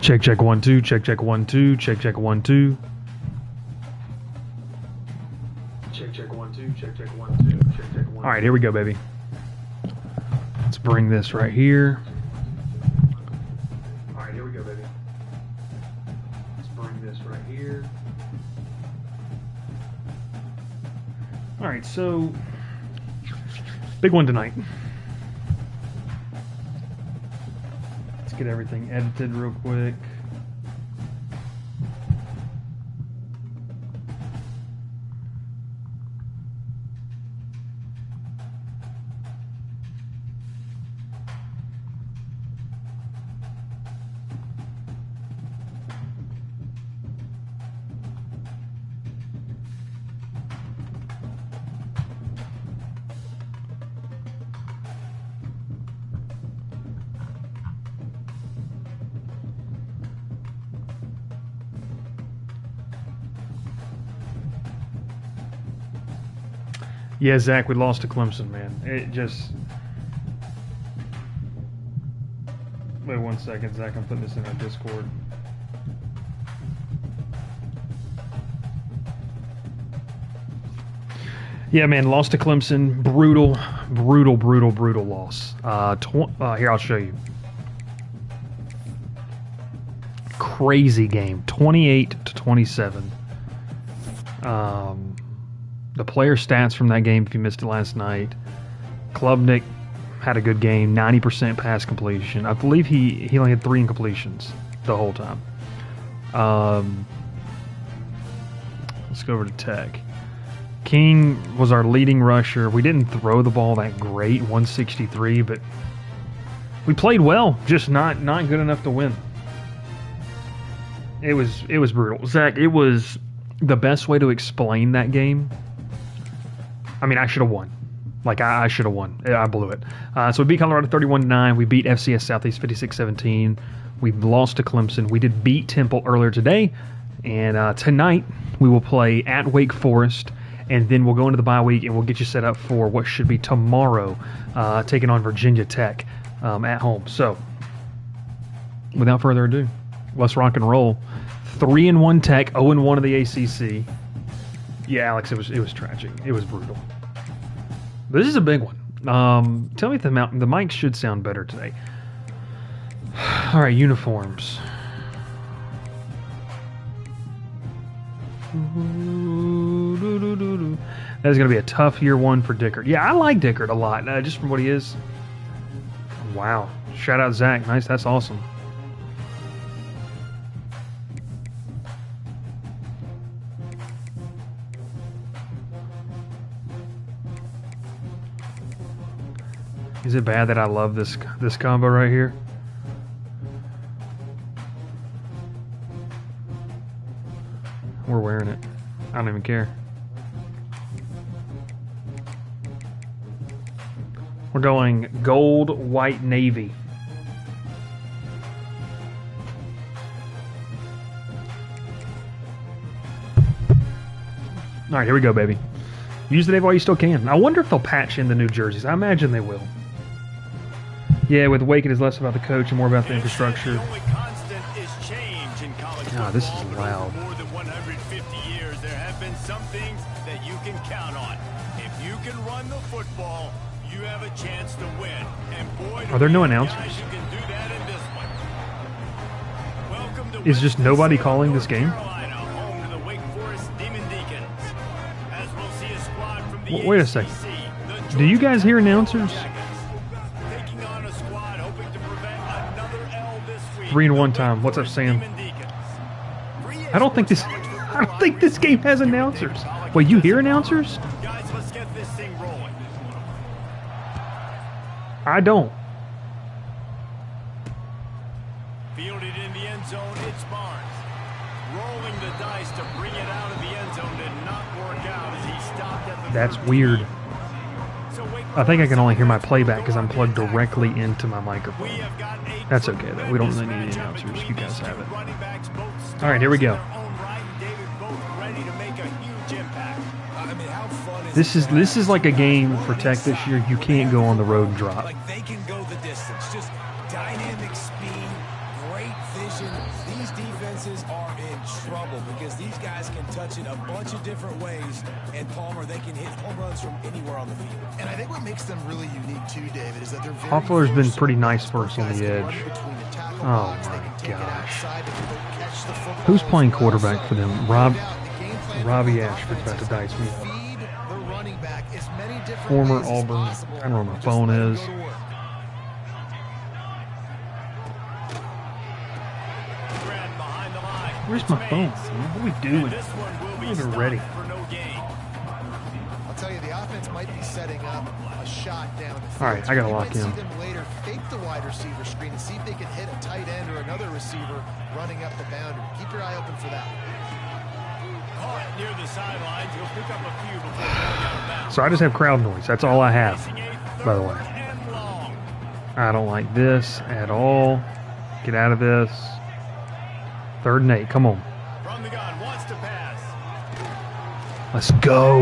Check, check, 1, 2. Check, check, 1, 2. Check, check, 1, 2. Check, check, 1, 2. Check, check, 1, 2. Check, check, 1. All right, here we go, baby. Let's bring this right here. All right, here we go, baby. Let's bring this right here. All right, so big one tonight. Let's get everything edited real quick. Yeah, Zach, we lost to Clemson, man. It just... Wait 1 second, Zach. I'm putting this in our Discord. Yeah, man, lost to Clemson. Brutal, brutal, brutal, brutal loss. Here, I'll show you. Crazy game. 28-27. The player stats from that game, if you missed it last night, Klubnik had a good game, 90% pass completion. I believe he only had 3 incompletions the whole time. Let's go over to Tech. King was our leading rusher. We didn't throw the ball that great, 163, but we played well, just not good enough to win. It was brutal. Zach, it was the best way to explain that game. I mean, I should have won. Like, I should have won. I blew it. So we beat Colorado 31-9. We beat FCS Southeast 56-17. We lost to Clemson. We did beat Temple earlier today. And tonight, we will play at Wake Forest. And then we'll go into the bye week, and we'll get you set up for what should be tomorrow, taking on Virginia Tech at home. So, without further ado, let's rock and roll. 3-1 Tech, 0-1 of the ACC. Yeah, Alex, it was tragic. It was brutal. But this is a big one. Tell me if the mic should sound better today. All right, uniforms. That is going to be a tough year one for Dickert. Yeah, I like Dickert a lot, just from what he is. Wow. Shout out Zach. Nice. That's awesome. Is it bad that I love this combo right here? We're wearing it. I don't even care. We're going gold, white, navy. All right, here we go, baby. Use the navy while you still can. I wonder if they'll patch in the new jerseys. I imagine they will. Yeah, with Wake, it is less about the coach and more about the infrastructure. Ah, this is loud. More than 150 years, there have been some things that you can count on. If you can run the football, you have a chance to win. And boy, are there no announcers? you can do that in this one. Welcome to is just nobody calling this game? home to the Wake Forest Demon Deacons. As we'll see a squad from the Wait a second. Do you guys hear announcers? 3-1 time. What's up, Sam? I don't think this game has announcers. Wait, you hear announcers? Guys, let's get this thing rolling. I don't. Fielded in the end zone, it's Barnes. Rolling the dice to bring it out of the end zone did not work out as he stopped at the That's weird. I think I can only hear my playback because I'm plugged directly into my microphone. That's okay, though. We don't really need any announcers. You guys have it. All right, here we go. This is like a game for Tech this year. You can't go on the road and drop. Like they can go the distance. Just dynamic speed, great vision. These defenses are in trouble because these guys can touch it a bunch of different ways. And Palmer, they can hit home runs from anywhere on the field. And I think what makes them really unique too, David, is that they're very Hoffler's been pretty nice for us on guys the can run edge. between the tackle Oh box, they my can take it gosh. outside, they can catch the football Who's playing as well. quarterback So, for them? without doubt, the game plan Robbie for both Ashford's about to offenses dice me up. feed the running back as many different Former ways as Auburn. possible I don't know where my and just phone let 'em is. go to work. Grant behind the line. Where's my phone? Man? What are we doing? This one will be I'm not even stopped ready. for no gain. I'll tell you, the offense might be setting up a shot down the field. All right, I gotta You lock might in. see them later fake the wide receiver screen and see if they can hit a tight end or another receiver running up the boundary. Keep your eye open for that. Caught near the sidelines. He'll pick up a few before going out of bounds. So I just have crowd noise. That's all I have, Facing a by the way. third and long. I don't like this at all. Get out of this. 3rd and 8. Come on. From the gun, wants to pass. Let's go.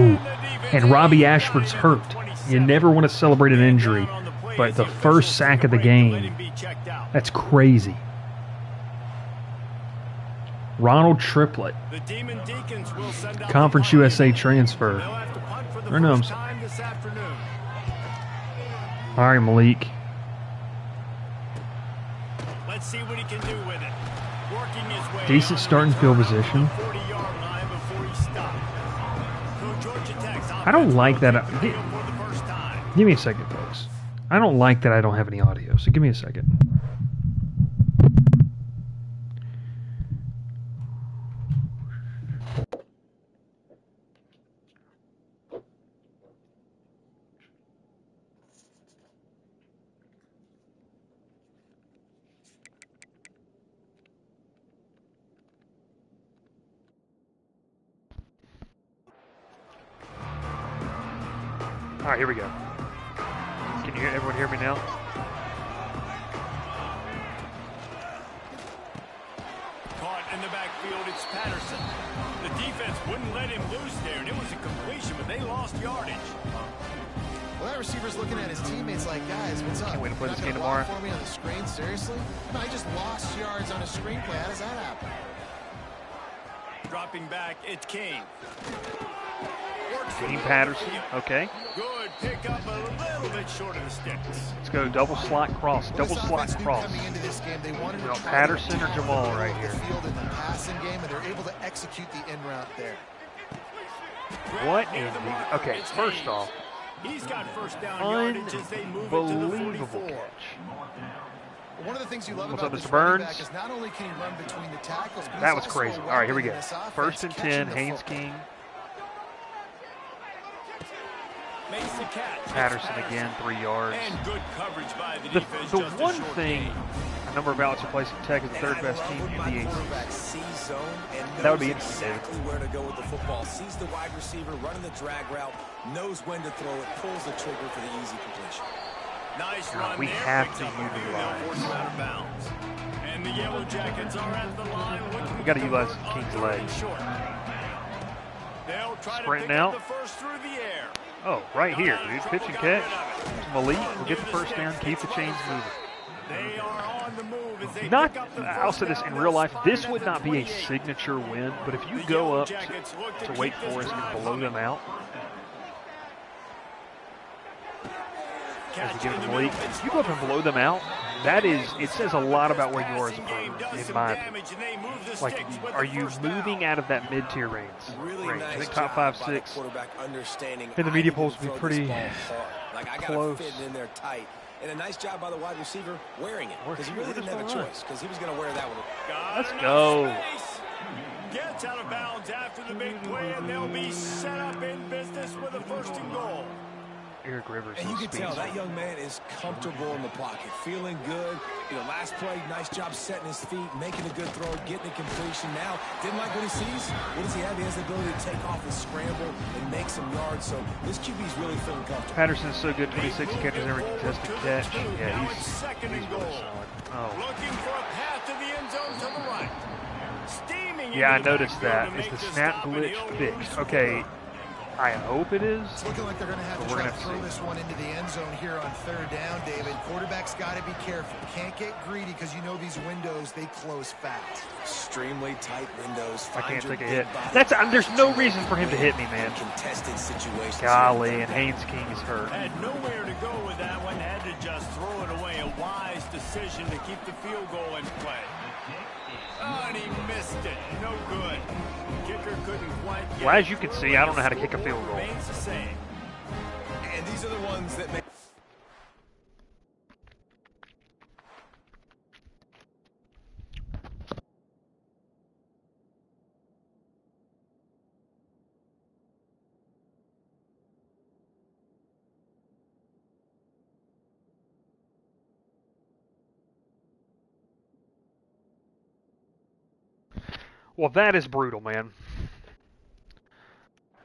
And Robbie Ashford's hurt. You never want to celebrate an injury, but the first sack of the game, that's crazy. Ronald Triplett, The Demon Deacons will send out Conference the punt. USA transfer. They'll have to punt for the Or no, first time this afternoon. All right, Malik. Let's see what he can do with it. Working his way Decent on the starting field return position. on the 40-yard line before he stopped. So Georgia Tech's I don't like that. offense will take the field for the first time. Give me a second, folks. I don't like that I don't have any audio, so give me a second. All right, here we go. Can you everyone hear me now? Caught in the backfield, it's Patterson. The defense wouldn't let him loose there, and it was a completion, but they lost yardage. Well, that receiver's looking at his teammates like, guys, what's up? Can't wait to play You're this not game gonna tomorrow. block for me on the screen? Seriously? No, I just lost yards on a screenplay. How does that happen? Dropping back, it's King. Dean Patterson. Okay. Good pickup, a little bit short of the sticks. Let's go double slot cross. Double This slot offense knew cross. coming into this game, they wanted to Now, try Patterson to or Jamal keep the right middle of the here? field in the passing game, and they're able to execute the in route there. What in the... Okay, first off, He's got first down yardage as they move it to the unbelievable 44. Well, one of the things you love What's about up, this Mr. running Burns? back is not only can he run between the tackles, but that he's was also crazy. a All right, here we weapon go. in this offense, First and catching 10, the Haynes football. King. Makes the catch. It's Patterson again, 3 yards. And good coverage by the The defense. the just a one short thing gain. a number of outlets are placing Tech as the third best team in the ACC. That would be interesting, David. Exactly where to go with the football. Sees the wide receiver running the drag route, knows when to throw it, pulls the trigger for the easy completion. Nice Now, run we there, have picks to up a few, utilize- they'll force him out of bounds. And the Yellow Jackets are at the line. looking We gotta to utilize convert King's on third leg. and short. They'll try Sprinting to pick out. up the first through the air. Oh, right here, dude. Pitch and catch. Malik will get the first down, keep the chains moving. They are on the move as they Not, pick up the I'll first say this down. in real life, They'll this find would at not the be a 28. signature win, but if you The go Yellow up Jackets look to keep Wake this Forest and drive blow them humming. out, as Catch we give in it the to Malik, middle. if you go up and blow them out, that is, it says a lot about where you are as a program, in my opinion. Like, are you moving out of that mid-tier range? Really I nice think top job 5, by the 6. quarterback understanding In the I media need polls to be throw this pretty ball hard. Like, I gotta close. fit it in there tight. And a nice job by the wide receiver wearing it. Because he really We're didn't just have a all right. choice. Because he was going to wear that one. Let's go. Gets out of bounds after the big play, and they'll be set up in business with a first and goal. Eric Rivers And you is can tell speedster. that young man is comfortable in the pocket, feeling good. You know, last play, nice job setting his feet, making a good throw, getting a completion. Now, didn't like what he sees. What does he have? He has the ability to take off and scramble and make some yards. So this QB's really feeling comfortable. Patterson is so good, 26 catches every contested catch. Yeah, Now it's second and he's goal. really solid. Oh. Looking for a path to the end zone to the right. Steaming Yeah, I into the noticed backfield that. to Is make the the snap stop, and glitch he'll fixed? lose Okay, I hope it is. It's looking like they're going to have to try to throw this one into the end zone here on third down, David. Quarterback's got to be careful. Can't get greedy because you know these windows, they close fast. Extremely tight windows. I can't take a hit. There's no reason for him to hit me, man. Contested situations. Golly, and Haynes King is hurt. Had nowhere to go with that one. Had to just throw it away. A wise decision to keep the field goal in play. Oh, and he missed it. No good. Kicker couldn't quite get well, as you can see, I don't know how to kick a field goal. Remains the same. And these are the ones that make... Well, that is brutal, man.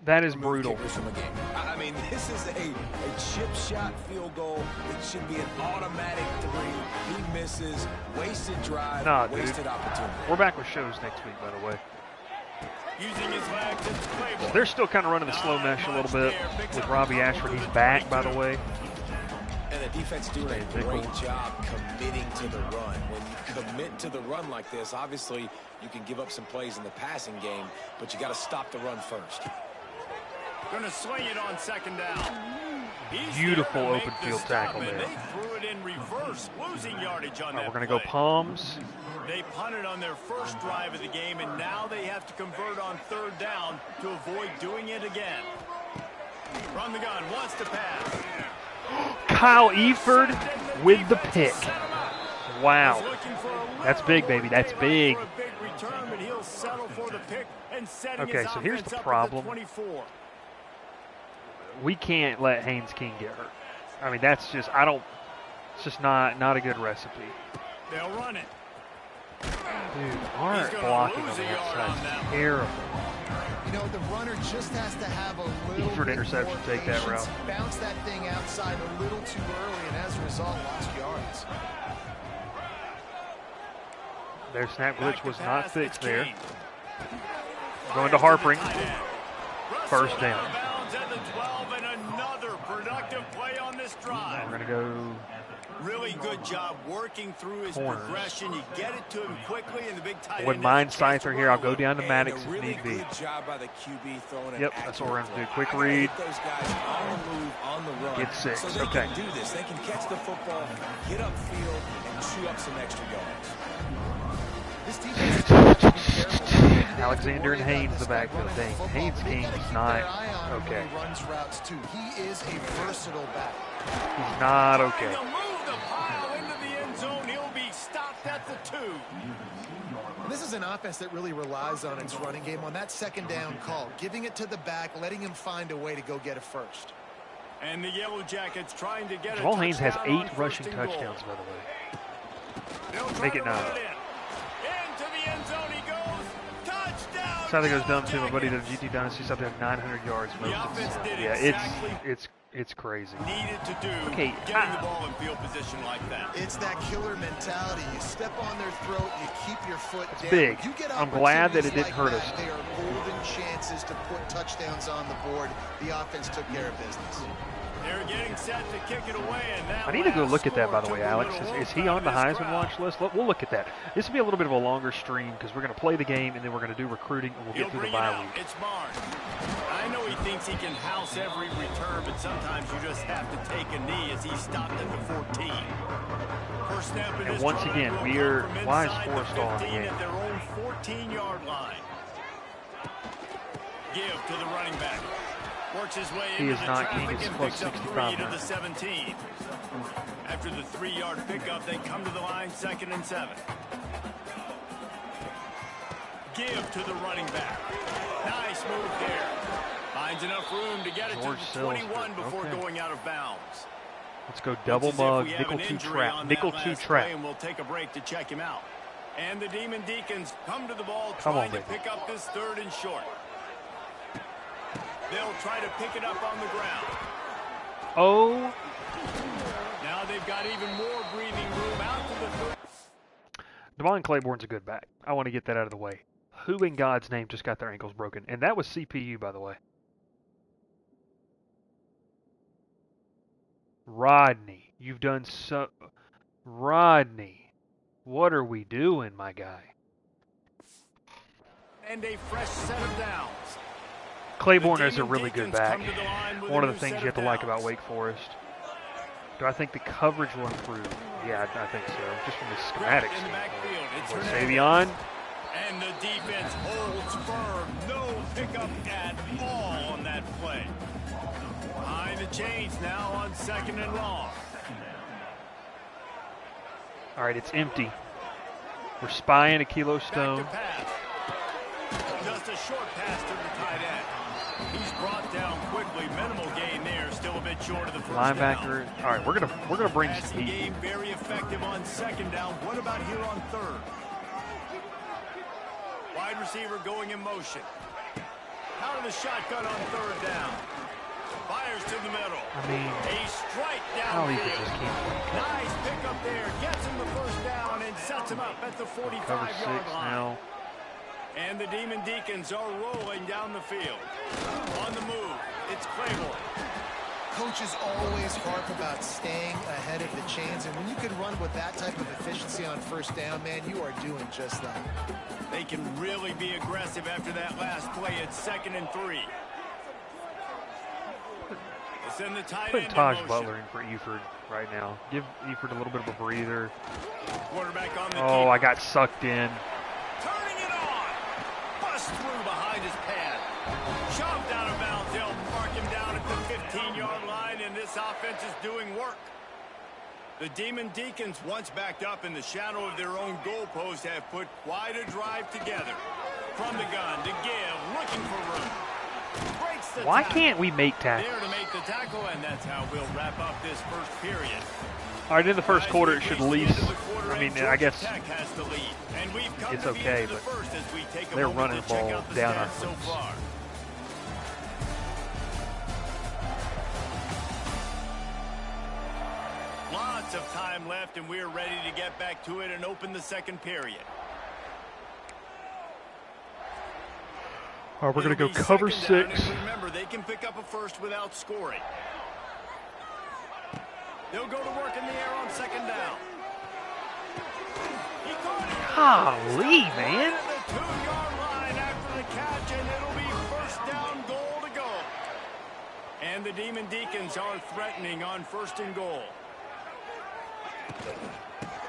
That is brutal. I mean, this is a chip shot field goal. It should be an automatic 3. He misses. Wasted drive. Wasted opportunity. We're back with shows next week, by the way. Using his legs, it's playable. So they're still kind of running the slow mesh a little bit with Robbie Ashford. He's back, by the way. And the defense doing a great job committing to the run. When you commit to the run like this, obviously you can give up some plays in the passing game, but you got to stop the run first. Going to swing it on second down. Beautiful open field tackle there. They threw it in reverse, losing yardage on that we're going to go Palms. They punted on their first drive of the game, and now they have to convert on third down to avoid doing it again. Run the gun, wants to pass. Kyle Eford with the pick. Wow. That's big, baby. That's big. Okay, so here's the problem. We can't let Haynes King get hurt. I mean, that's just, it's just not a good recipe. They'll run it. Dude, aren't blocking on that side terrible. You know, the runner just has to have a little Eford interception, take that route. Bounce that thing outside a little too early, and as a result, lost yards. Their snap glitch was not fixed there. Going to Harpring. First down. We're going to go. Really good job working through his progression. You get it to him quickly, and the big tight end. Wouldn't mind Scyther here. I'll go down to Maddox if need be. Yep, that's what we're going to do. Quick read. Get 6. Okay. Do this. They can catch the football, get upfield, and chew up some extra yards. This defense Alexander and Haynes the backfield. Dang, Haynes King is not okay. Runs routes too. He is a versatile back. He's not okay. This is an offense that really relies on its running game on that second down call, giving it to the back, letting him find a way to go get it first. And the Yellow Jackets trying to get Jamal Haynes has 8 rushing touchdowns, by the way. Make it 9. Into the end zone he goes. Touchdown. Scyther goes down to my buddy to GT Dynasty. Something like 900 yards most of the season. Yeah, it's crazy. Needed to do okay, getting the ball in field position like that. It's that killer mentality. You step on their throat, you keep your foot down. Big. You get I'm glad that it didn't like hurt that, us. They are golden chances to put touchdowns on the board. The offense took care of business. They're getting set to kick it away, and that I need to go look at that, by the way, Alex. Is he on the Heisman watch list? We'll look at that. This will be a little bit of a longer stream because we're going to play the game and then we're going to do recruiting and we'll get through the bye week. It's Barnes. I know he thinks he can house every return, but sometimes you just have to take a knee as he stopped at the 14. First snap in And once again, why is Forrest on the game? At their own 14-yard line. Give to the running back. Works his way He into is the not traffic King. It's and plus picks up 65 3 to the 17. After the 3-yard pickup, they come to the line, 2nd and 7. Give to the running back. Nice move there. Finds enough room to get it George to the 21 before okay. going out of bounds. Let's go double mug, nickel 2 trap. Nickel 2 trap. And we'll take a break to check him out. And the Demon Deacons come to the ball, Come trying on, to pick up this 3rd and short. They'll try to pick it up on the ground. Oh. Now they've got even more breathing room out to the... Devon Claiborne's a good back. I want to get that out of the way. Who in God's name just got their ankles broken? And that was CPU, by the way. Rodney, you've done so... Rodney, what are we doing, my guy? And a fresh set of downs. Claiborne is a really good back. One of the things you have to like about Wake Forest. Do I think the coverage will improve? Yeah, I think so. Just from the schematics standpoint. Savion. And the defense holds firm. No pickup at all on that play. Behind the chains now on 2nd and long. All right, it's empty. We're spying a Kilo Stone. Just a short pass to the tight end. He's brought down quickly. Minimal gain there. Still a bit short of the first linebacker. down. All right, we're gonna bring some heat. Game very effective on 2nd down. What about here on 3rd? Wide receiver going in motion. Out of the shotgun on 3rd down. Fires to the middle. I mean, a strike how he could downfield. just keep Nice pickup there. Gets him the first down and sets him up at the 45-yard cover 6 line. now. And the Demon Deacons are rolling down the field. On the move, it's Claiborne. Coaches always harp about staying ahead of the chains, and when you can run with that type of efficiency on 1st down, man, you are doing just that. They can really be aggressive after that last play at 2nd and 3. It's in the tight Put end Taj in motion. Butler in for Eford right now. Give Eford a little bit of a breather. Quarterback on the Oh, keeper. I got sucked in. Turning it on. Bust through behind his pad. Shoved out of bounds. They'll mark him down at the 15-yard line, and this offense is doing work. The Demon Deacons, once backed up in the shadow of their own goalpost, have put quite a drive together. From the gun to give, looking for room. Breaks the Why tackle. can't we make tackles? There to make the tackle, and that's how we'll wrap up this first period. All right, in the first quarter, it should at least, I mean, I guess Tech has the lead, and we've come it's to the okay, end of the but first as we take a they're moment running to the check ball out the down our stats so throats. far. Lots of time left, and we're ready to get back to it and open the second period. All right, we're going to It'll go be cover 2nd down, 6. and remember, they can pick up a first without scoring. They'll go to work in the air on 2nd down. He caught it. Golly, man. At the 2-yard line after the catch, and it'll be 1st down goal to go. And the Demon Deacons are threatening on 1st and goal.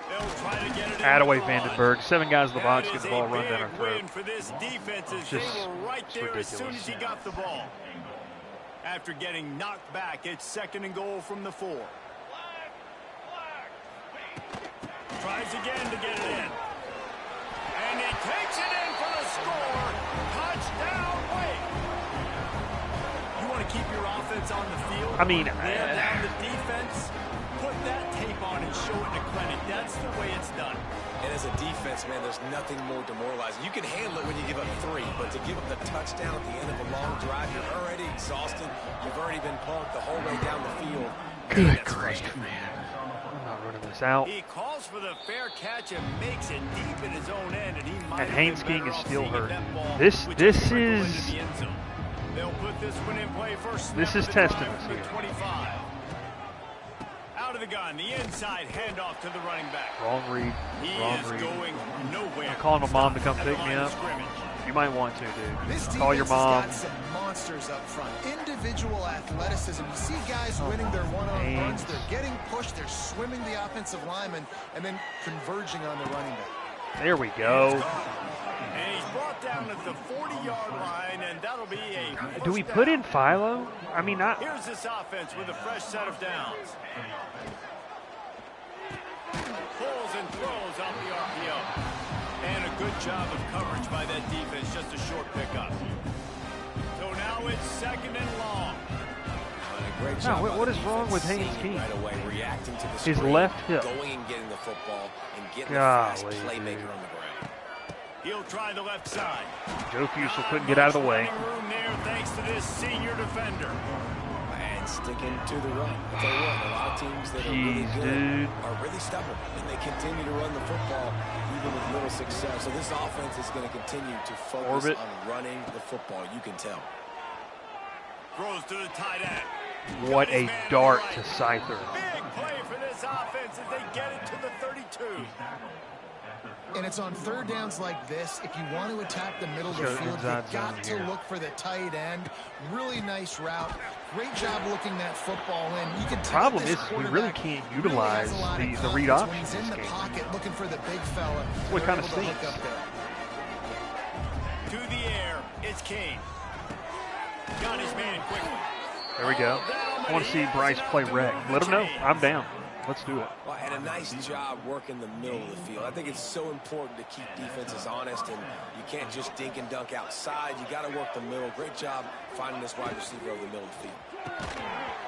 They'll try to get it in Attaway the run. Vandenberg. 7 guys in the box, That get is the ball a run down our big throat. win for this defense as Just- they were right it's there as soon ridiculous. as he got the ball. After getting knocked back, it's 2nd and goal from the 4. Tries again to get it in. And he takes it in for the score. Touchdown, Wake. You want to keep your offense on the field? I mean, nail down the defense, put that tape on and show it to clinic. That's the way it's done. And as a defense, man, there's nothing more demoralizing. You can handle it when you give up 3, but to give up the touchdown at the end of a long drive, you're already exhausted. You've already been punked the whole way down the field. Good That's grief, frustrating. man. I'm not running this out. He calls for the fair catch and makes it deep in his own end, and he might And have Haynes been King better is off still seeing hurt. that ball This with this just trickle into is the end zone. They'll put this one in play first. This snap is of the testing drive us from the here. 25. Out of the gun, the inside handoff to the running back. wrong read. He Wrong is read. going nowhere. I'm calling my mom to come At the pick me line of up. scrimmage. You might want to, This dude. Call your defense mom. has got some monsters up front. Individual athleticism. You see guys winning their one-on-ones. Haynes. They're getting pushed. They're swimming the offensive lineman and then converging on the running back. There we go. And he's brought down at the 40-yard line, and that'll be a first Do we put down. in Philo? I mean, Here's this offense with a fresh set of downs. Pulls and throws off the RPO. And a good job of coverage by that defense, just a short pickup. So now it's 2nd and long. And a great No, job what by is the wrong defense, with Haynes seeing it King? right away, reacting to the His screen, left hip. going and getting the football and getting Golly, the fast playmaker dude. on the ground. He'll try the left side. Joe Fusel couldn't get out of the way. Running room there thanks to this senior defender. And sticking to the run. I'll tell you what, a lot of teams that are really Jeez, good dude. are really stubborn, and they continue to run the football even with little success. So this offense is going to continue to focus Orbit. on running the football. You can tell. Throws to the tight end. What a dart to Scyther. Big play for this offense as they get it to the 32. And it's on third downs like this. If you want to attack the middle of the Go field, inside you've got zone to here. look for the tight end. Really nice route. Great job looking that football in. You can tell Problem this is we really quarterback can't really utilize has a lot of the read confidence option when he's in in this the game. pocket looking for the big fella. What They're kind of able to hook stinks? up there. To the air, it's Kane. Got his man quickly. There we go. I want to see Bryce play wreck. Let him know. I'm down. Let's do it. Well, and a nice job working the middle of the field. I think it's so important to keep defenses honest, and you can't just dink and dunk outside. You got to work the middle. Great job finding this wide receiver over the middle of the field.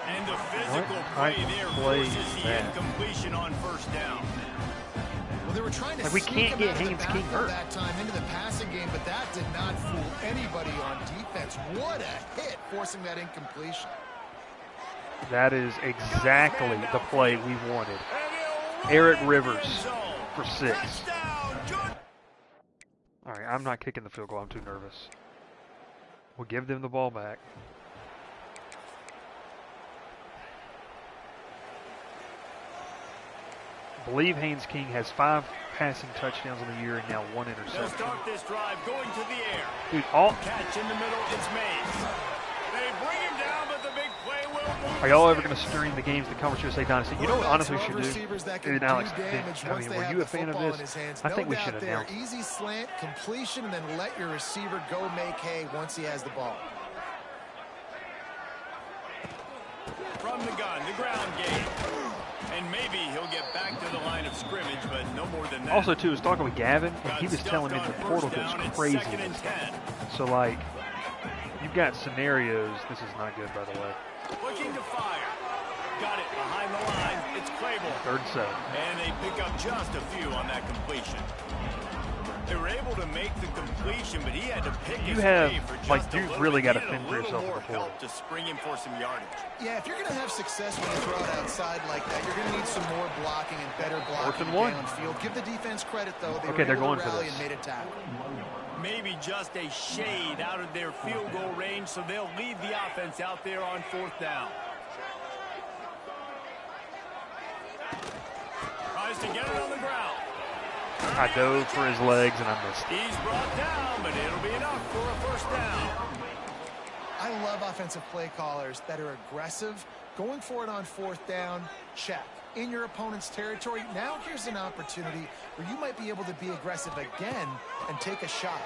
And the physical What play there play forces is the that? incompletion on first down. Well, they were trying to Like, we sneak can't him get out of the Haynes King backfield hurt. that time into the passing game, but that did not fool anybody on defense. What a hit, forcing that incompletion. That is exactly the play we wanted. Eric Rivers for 6. All right, I'm not kicking the field goal. I'm too nervous. We'll give them the ball back. I believe Haynes King has 5 passing touchdowns in the year and now 1 They'll interception. start this drive going to the air. Dude, all Catch in the middle, it's Mays. They bring him down, but the big play will move. are y'all ever going to stream the games, the Conference USA Dynasty? You know what honestly we should do? Receivers that can And Alex, do damage once they were have you a the fan of football in this? his hands. I No think we doubt should there. announce. Easy slant, completion, and then let your receiver go make hay once he has the ball. From the gun, the ground game. And maybe he'll get back to the line of scrimmage, but no more than that. Also, too, I was talking with Gavin, and he Got was telling me stuffed the on portal first down, gets it's crazy. 2nd and 10. So, like, you've got scenarios. This is not good, by the way. Looking to fire. Got it behind the line. It's Claiborne. 3rd and 7. And they pick up just a few on that completion. They were able to make the completion, but he had to pick You his have, way for just like, a you've little really bit. got to Needed fend a for little yourself in more the portal. help to spring him for some yardage. Yeah, if you're going to have success when you throw it outside like that, you're going to need some more blocking and better 4th blocking and 1. downfield. Give the defense credit, though. They Okay, were they're able going to for rally this. and made a tackle. Maybe just a shade out of their field goal range, so they'll lead the offense out there on 4th down. Tries to get it on the ground. I dove for his legs, and I missed it. He's brought down, but it'll be enough for a first down. I love offensive play callers that are aggressive. Going for it on 4th down, check. In your opponent's territory, now here's an opportunity where you might be able to be aggressive again and take a shot.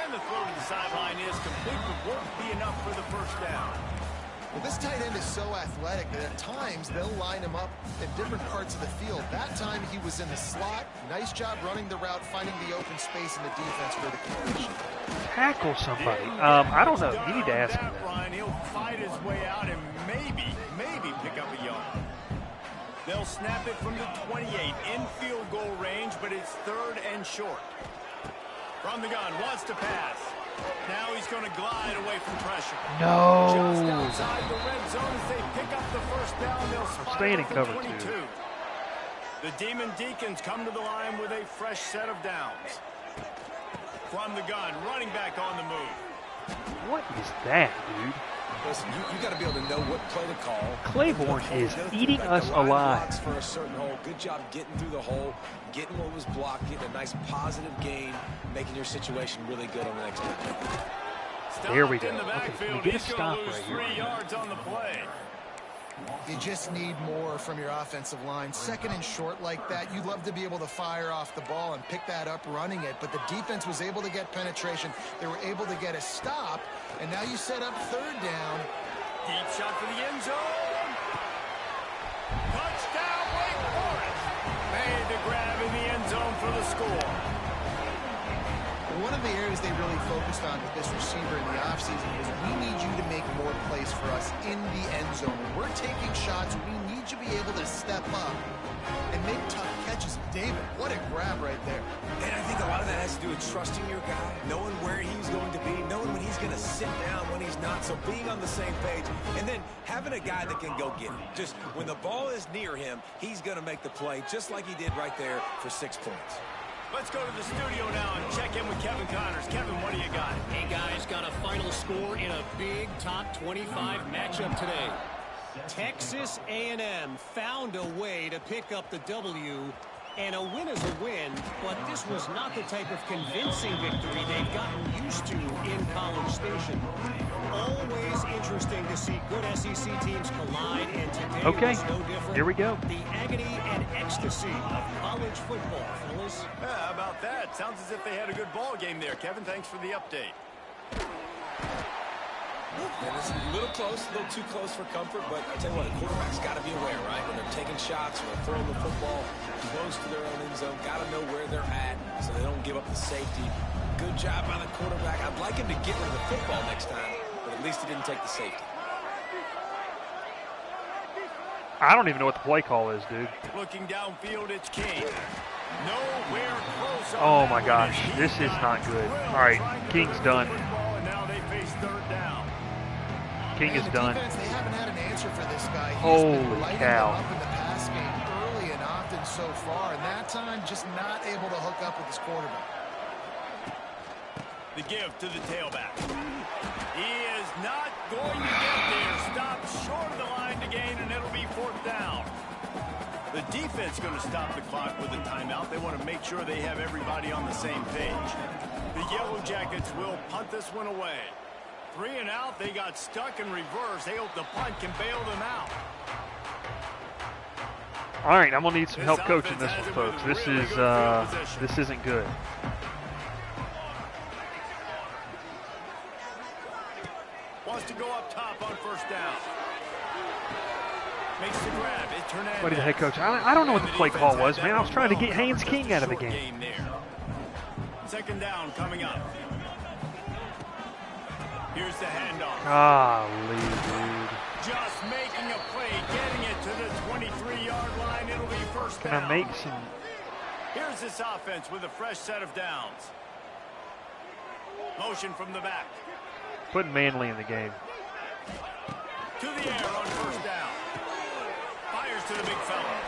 And the throw to the sideline is complete, but won't be enough for the first down. Well, this tight end is so athletic that at times they'll line him up in different parts of the field. That time he was in the slot. Nice job running the route, finding the open space in the defense for the completion. Tackle somebody. I don't know. You need to ask him that. Ryan, he'll fight his way out and maybe pick up a yard. They'll snap it from the 28 in field goal range, but it's 3rd and short. From the gun, wants to pass. Now he's going to glide away from pressure. No. Just outside the red zone as they pick up the first down. They'll spot staying it in at cover, the 22. too. The Demon Deacons come to the line with a fresh set of downs. From the gun, running back on the move. What is that, dude? Listen, you got to be able to know what play to call. Claiborne is eating us The line alive. blocks for a certain hole. Good job getting through the hole, getting what was blocked, getting a nice positive gain, making your situation really good on the next play. There we Stopped go. in the Okay, backfield. we get a He's gonna stop lose right here. 3 yards on the play. You just need more from your offensive line. 2nd and short like that, you'd love to be able to fire off the ball and pick that up running it, but the defense was able to get penetration. They were able to get a stop, and now you set up 3rd down. Deep shot for the end zone. Touchdown, Wake Forest. Made the grab in the end zone for the score. One of the areas they really focused on with this receiver in the offseason was we need you to make more plays for us in the end zone. When we're taking shots, we need you to be able to step up and make tough catches. David, what a grab right there. And I think a lot of that has to do with trusting your guy, knowing where he's going to be, knowing when he's going to sit down, when he's not, so being on the same page, and then having a guy that can go get it. Just when the ball is near him, he's going to make the play, just like he did right there for 6 points. Let's go to the studio now and check in with Kevin Connors. Kevin, what do you got? Hey, guys, got a final score in a big top 25 matchup today. Texas A&M found a way to pick up the W, and a win is a win, but this was not the type of convincing victory they've gotten used to in College Station. Always interesting to see good SEC teams collide, and today was no different. Here we go. The agony and ecstasy of college football, fellas. Yeah, how about that? Sounds as if they had a good ball game there. Kevin, thanks for the update. And it's a little close, a little too close for comfort, but I tell you what, the quarterback's got to be aware, right? When they're taking shots, when they're throwing the football close to their own end zone, got to know where they're at so they don't give up the safety. Good job by the quarterback. I'd like him to get rid of the football next time, but at least he didn't take the safety. I don't even know what the play call is, dude. Looking downfield, it's King. Nowhere close. Oh my gosh, this is not good. All right, King's done. And now they face third down. King is done. Defense, they haven't had an answer for this guy. He's Holy been lighting cow. them up in the pass game early and often so far, and that time just not able to hook up with his quarterback. The give to the tailback. He is not going to get there. Stopped short of the line to gain, and it'll be fourth down. The defense going to stop the clock with a timeout. They want to make sure they have everybody on the same page. The Yellow Jackets will punt this one away. 3 and out. They got stuck in reverse. They hope the punt can bail them out. All right, I'm gonna need some help coaching this one, folks. This isn't good. Wants to go up top on first down. Makes the grab. It's Hernandez. What did the head coach? I don't know what the play call was, man. I was trying to get Haynes King out of the game. Second down coming up. Here's the handoff. Golly, dude. Just making a play, getting it to the 23-yard line. It'll be first down. Can I make some? Here's this offense with a fresh set of downs. Motion from the back. Putting Manley in the game. To the air on first down. Fires to the big fella.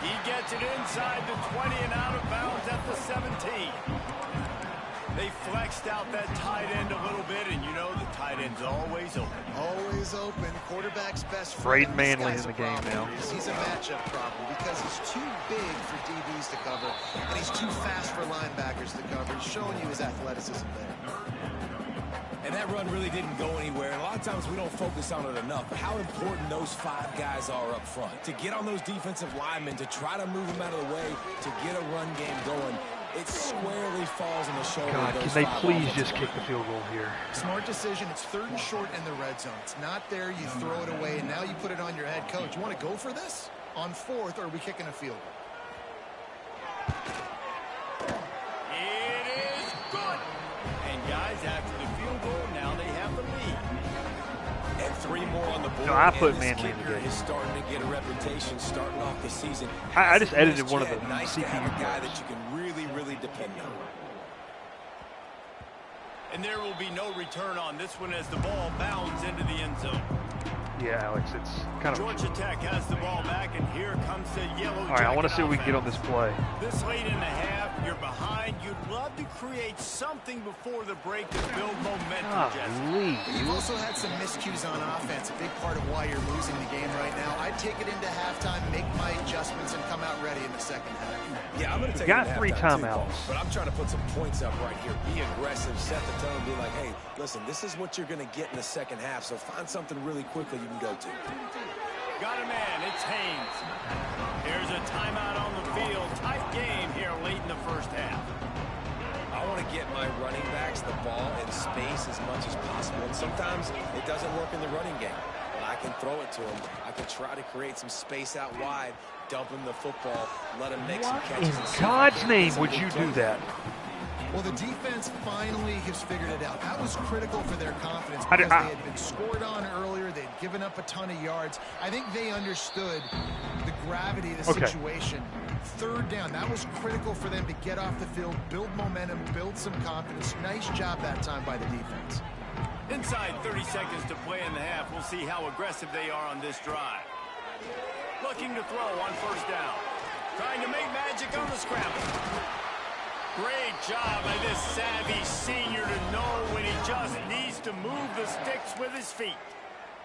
He gets it inside the 20 and out of bounds at the 17. They flexed out that tight end a little bit, and you know the tight end's always open. Always open. Quarterback's best Braden friend. Manley in the game now. He's a matchup problem because he's too big for DBs to cover, and he's too fast for linebackers to cover. He's showing you his athleticism there. And that run really didn't go anywhere. And a lot of times we don't focus on it enough. But how important those 5 guys are up front. To get on those defensive linemen, to try to move them out of the way, to get a run game going. It squarely falls on the shoulder. God, can they please just kick the field goal here? Smart decision. It's 3rd and short in the red zone. It's not there. You throw it away, and now you put it on your head coach. You want to go for this? On 4th, or are we kicking a field goal? It is good. And guys, after the field goal, now they have the lead. And 3 more on the board. No, I put and Manley in this the kicker game. is starting to get a reputation starting off the season. I just edited one of the Nice to CPU have a guy players. that you can really depend on. And there will be no return on this one as the ball bounds into the end zone. Yeah, Alex, it's kind of. Georgia Tech has the ball back, and here comes the Yellow Jacket. All right, I want to see what we can get on this play. This late in the half, you're behind. You'd love to create something before the break to build momentum, Jesse. Golly. You've also had some miscues on offense, a big part of why you're losing the game right now. I'd take it into halftime, make my adjustments, and come out ready in the second half. Yeah, I'm going to take Got it at 3 halftime too, timeouts. Paul, but I'm trying to put some points up right here. Be aggressive, set the tone, be like, hey, listen, this is what you're going to get in the second half, so find something really quickly you can go to. Got a man. It's Haynes. Here's a timeout on the field. Tight game here late in the first half. I want to get my running backs the ball in space as much as possible, and sometimes it doesn't work in the running game. But I can throw it to them. I can try to create some space out wide, dump him the football, let him make some catches. In God's name would you do that? Well, the defense finally has figured it out. That was critical for their confidence How did- because they had been scored on earlier. They'd given up a ton of yards. I think they understood the gravity of the Okay. situation. 3rd down, that was critical for them to get off the field, build momentum, build some confidence. Nice job that time by the defense. Inside 30 seconds to play in the half. We'll see how aggressive they are on this drive. Looking to throw on first down. Trying to make magic on the scramble. Great job by this savvy senior to know when he just needs to move the sticks with his feet.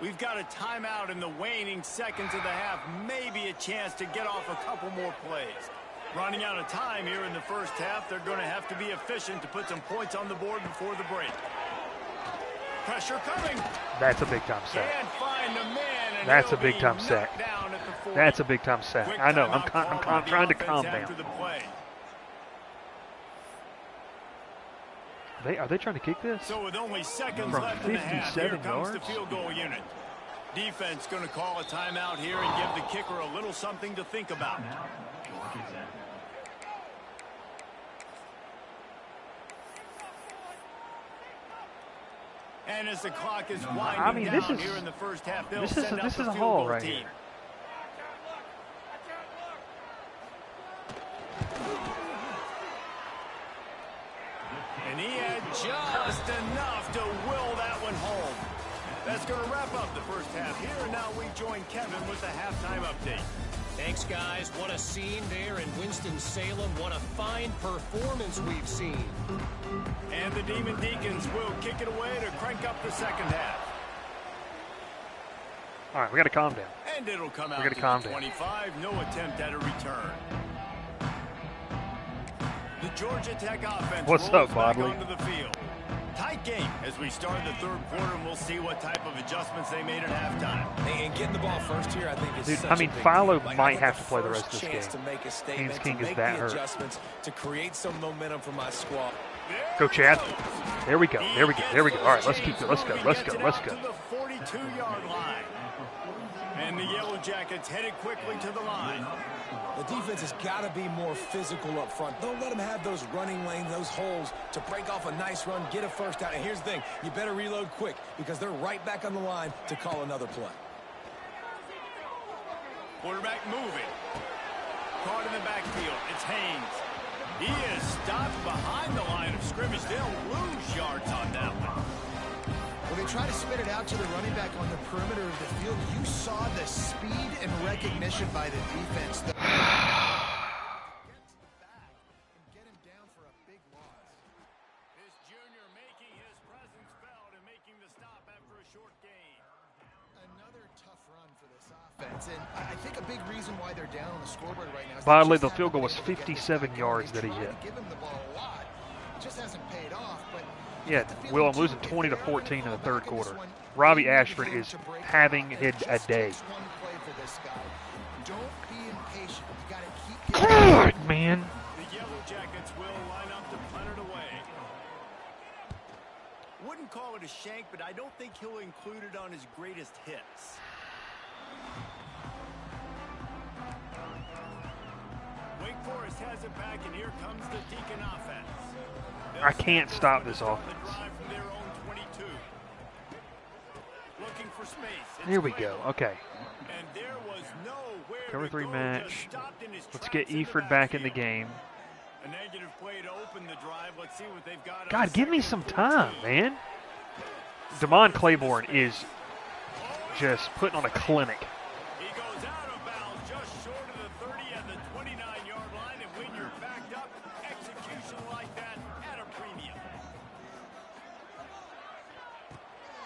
We've got a timeout in the waning seconds of the half, maybe a chance to get off a couple more plays. Running out of time here in the first half, they're going to have to be efficient to put some points on the board before the break. Pressure coming. That's a big-time sack. Can't find the man, and That's a he'll be big-time sack. knocked down at the 40. That's a big-time sack. Quick I know. timeout I'm call by the trying to offense calm after down. the play. Are they trying to kick this? So with only seconds From left in the half, here 57 comes the yards? field goal unit. Defense going to call a timeout here and give the kicker a little something to think about. And as the clock is winding down here in the first half, they'll send out the field goal right team. here. And he had just enough to will that one home. That's going to wrap up the first half here, and now we join Kevin with the halftime update. Thanks, guys. What a scene there in Winston-Salem. What a fine performance we've seen. And the Demon Deacons will kick it away to crank up the second half. All right, we got to calm down. And it'll come out gotta to calm the down. 25. No attempt at a return. The Georgia Tech offense What's rolls up, back Bodley? onto the field. Tight game as we start the third quarter, and we'll see what type of adjustments they made at halftime. And getting the ball first here, I think, is Dude, such I mean, a big Philo deal. Like, might I have want to play the first rest of this chance game. to make a statement, Haynes King to is make that the hurt. adjustments, to create some momentum for my squad. Go, Chad. There we go. There we go. There we go. All right, let's keep it. Let's go. Let's go. Let's go. To the 42-yard line. And the Yellow Jackets headed quickly to the line. The defense has got to be more physical up front. Don't let them have those running lanes, those holes to break off a nice run, get a first down. And here's the thing, you better reload quick because they're right back on the line to call another play. Quarterback moving. Caught in the backfield. It's Haynes. He is stopped behind the line of scrimmage. They'll lose yards on that one. When they try to spit it out to the running back on the perimeter of the field, you saw the speed and recognition by the defense. Gets back and get him down for a big loss. This junior making his presence felt and making the stop after a short gain. Another tough run for this offense, and I think a big reason why they're down on the scoreboard right now is Bodley, they the just field goal haven't was been able to get this 57 back yards going. that he They hit. tried to give him the ball a lot. It just hasn't paid off, but Yeah, Will, I'm losing 20 to 14 in the third quarter. Robbie Ashford is having a day. Don't be impatient. You got to keep God, man. The Yellow Jackets will line up to punt it away. Wouldn't call it a shank, but I don't think he'll include it on his greatest hits. Wake Forest has it back, and here comes the Deacon offense. I can't stop this offense. Drive from their own 22. Looking for space. It's Here we Quayle. go. Okay. And there was nowhere Cover to 3 go, match. just stopped in his Let's tracks get in the Eford back in the backfield. game. A negative play to open the drive. Let's see what they've got. on God, give me second some and 14. time, man. Damon Claiborne is just putting on a clinic. He goes out of bounds just short of the 30 at the 29-yard line, and when you're backed up, execution like that at a premium.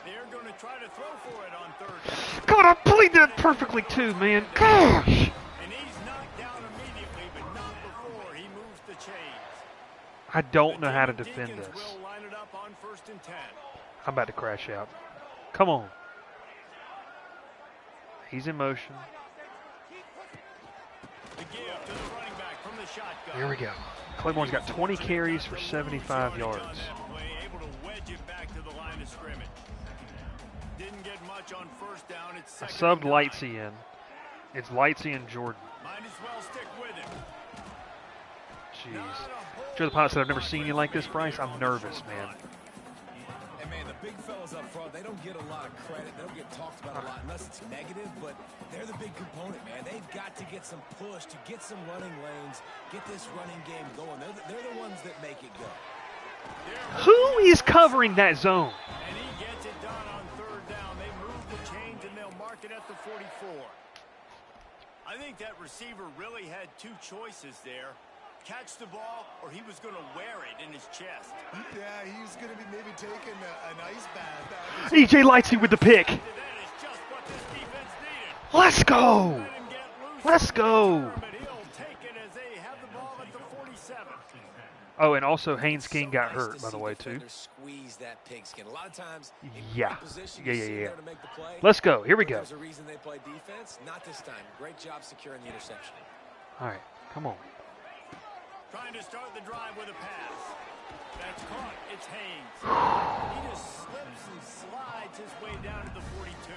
They're going to try to throw for it on third down, God, I played that perfectly too, man. Gosh. and he's knocked down immediately, but not before he moves the chains. I don't know The how to Demon defend Deacons this. will line it up on 1st and 10. I'm about to crash out. Come on. He's in motion. The give to the running back from the shotgun. Here we go. Claiborne's got 20 carries for 75 yards. Able to wedge it back to the line of scrimmage. Didn't get much on first down. It's I second subbed and 9. Lightsy in. It's Lightsy and Jordan. Might as well stick with him. Jeez. Joe the Pilot said, I've never seen you like this, Bryce. I'm nervous, man. And man, the big fellas up front, they don't get a lot of credit. They don't get talked about a lot unless it's negative, but they're the big component, man. They've got to get some push, to get some running lanes, get this running game going. They're the ones that make it go. Who is covering that zone? And he gets it done on third down. They move the chains, and they'll mark it at the 44. I think that receiver really had two choices there. catch the ball or he was going to wear it in his chest. Yeah, he was going to be maybe taking an ice bath. EJ Lightsey with the pick. That is just what this defense needed. Let's go. Let him get loose. Let's go. But he'll take it as they have the ball at the 47. Oh, and also Haynes King got hurt, by the way, too. Squeeze that pigskin. A lot of times, Yeah. Yeah. Yeah. Let's go. Here we go. There's a reason they play defense. Not this time. Great job securing the interception. All right, come on. Trying to start the drive with a pass. That's caught. It's Haynes. He just slips and slides his way down to the 42.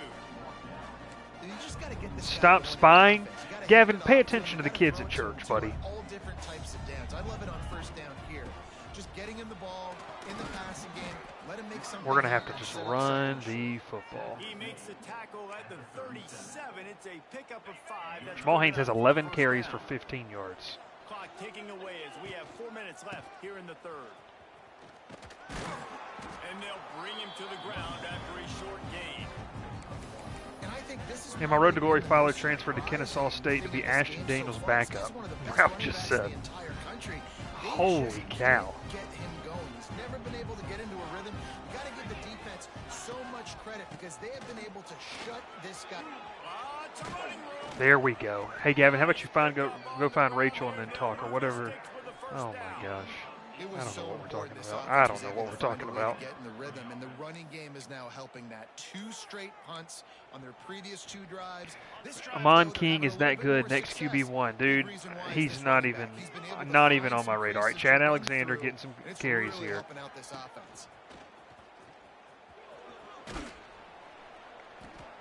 You just got to get this Stop spying. Gavin, pay attention to the kids at church, buddy. All different types of downs. I love it on first down here. Just getting him the ball in the passing game. Let him make something. We're going to have to just run the football. He makes the tackle at the 37. It's a pickup of 5. That's Jamal Haynes has 11 first carries down. for 15 yards. Clock ticking away as we have 4 minutes left here in the third. And they'll bring him to the ground after a short gain. And I think this is In my Road to Glory follow transferred to Kennesaw State to be Ashton Daniels' backup. Ralph just said. Holy cow. Get him going. He's never been able to get into a rhythm. You got to give the defense so much credit because they have been able to shut this guy. It's a running room. There we go. Hey, Gavin, how about you go find Rachel and then talk or whatever. Oh, my gosh. I don't know what we're talking about. I don't know what we're talking about. Get in the rhythm, and the running game is now helping that. 2 straight punts on their previous 2 drives. Amon King is that good. Next QB1, dude. He's not even on my radar. All right, Chad Alexander getting some carries here.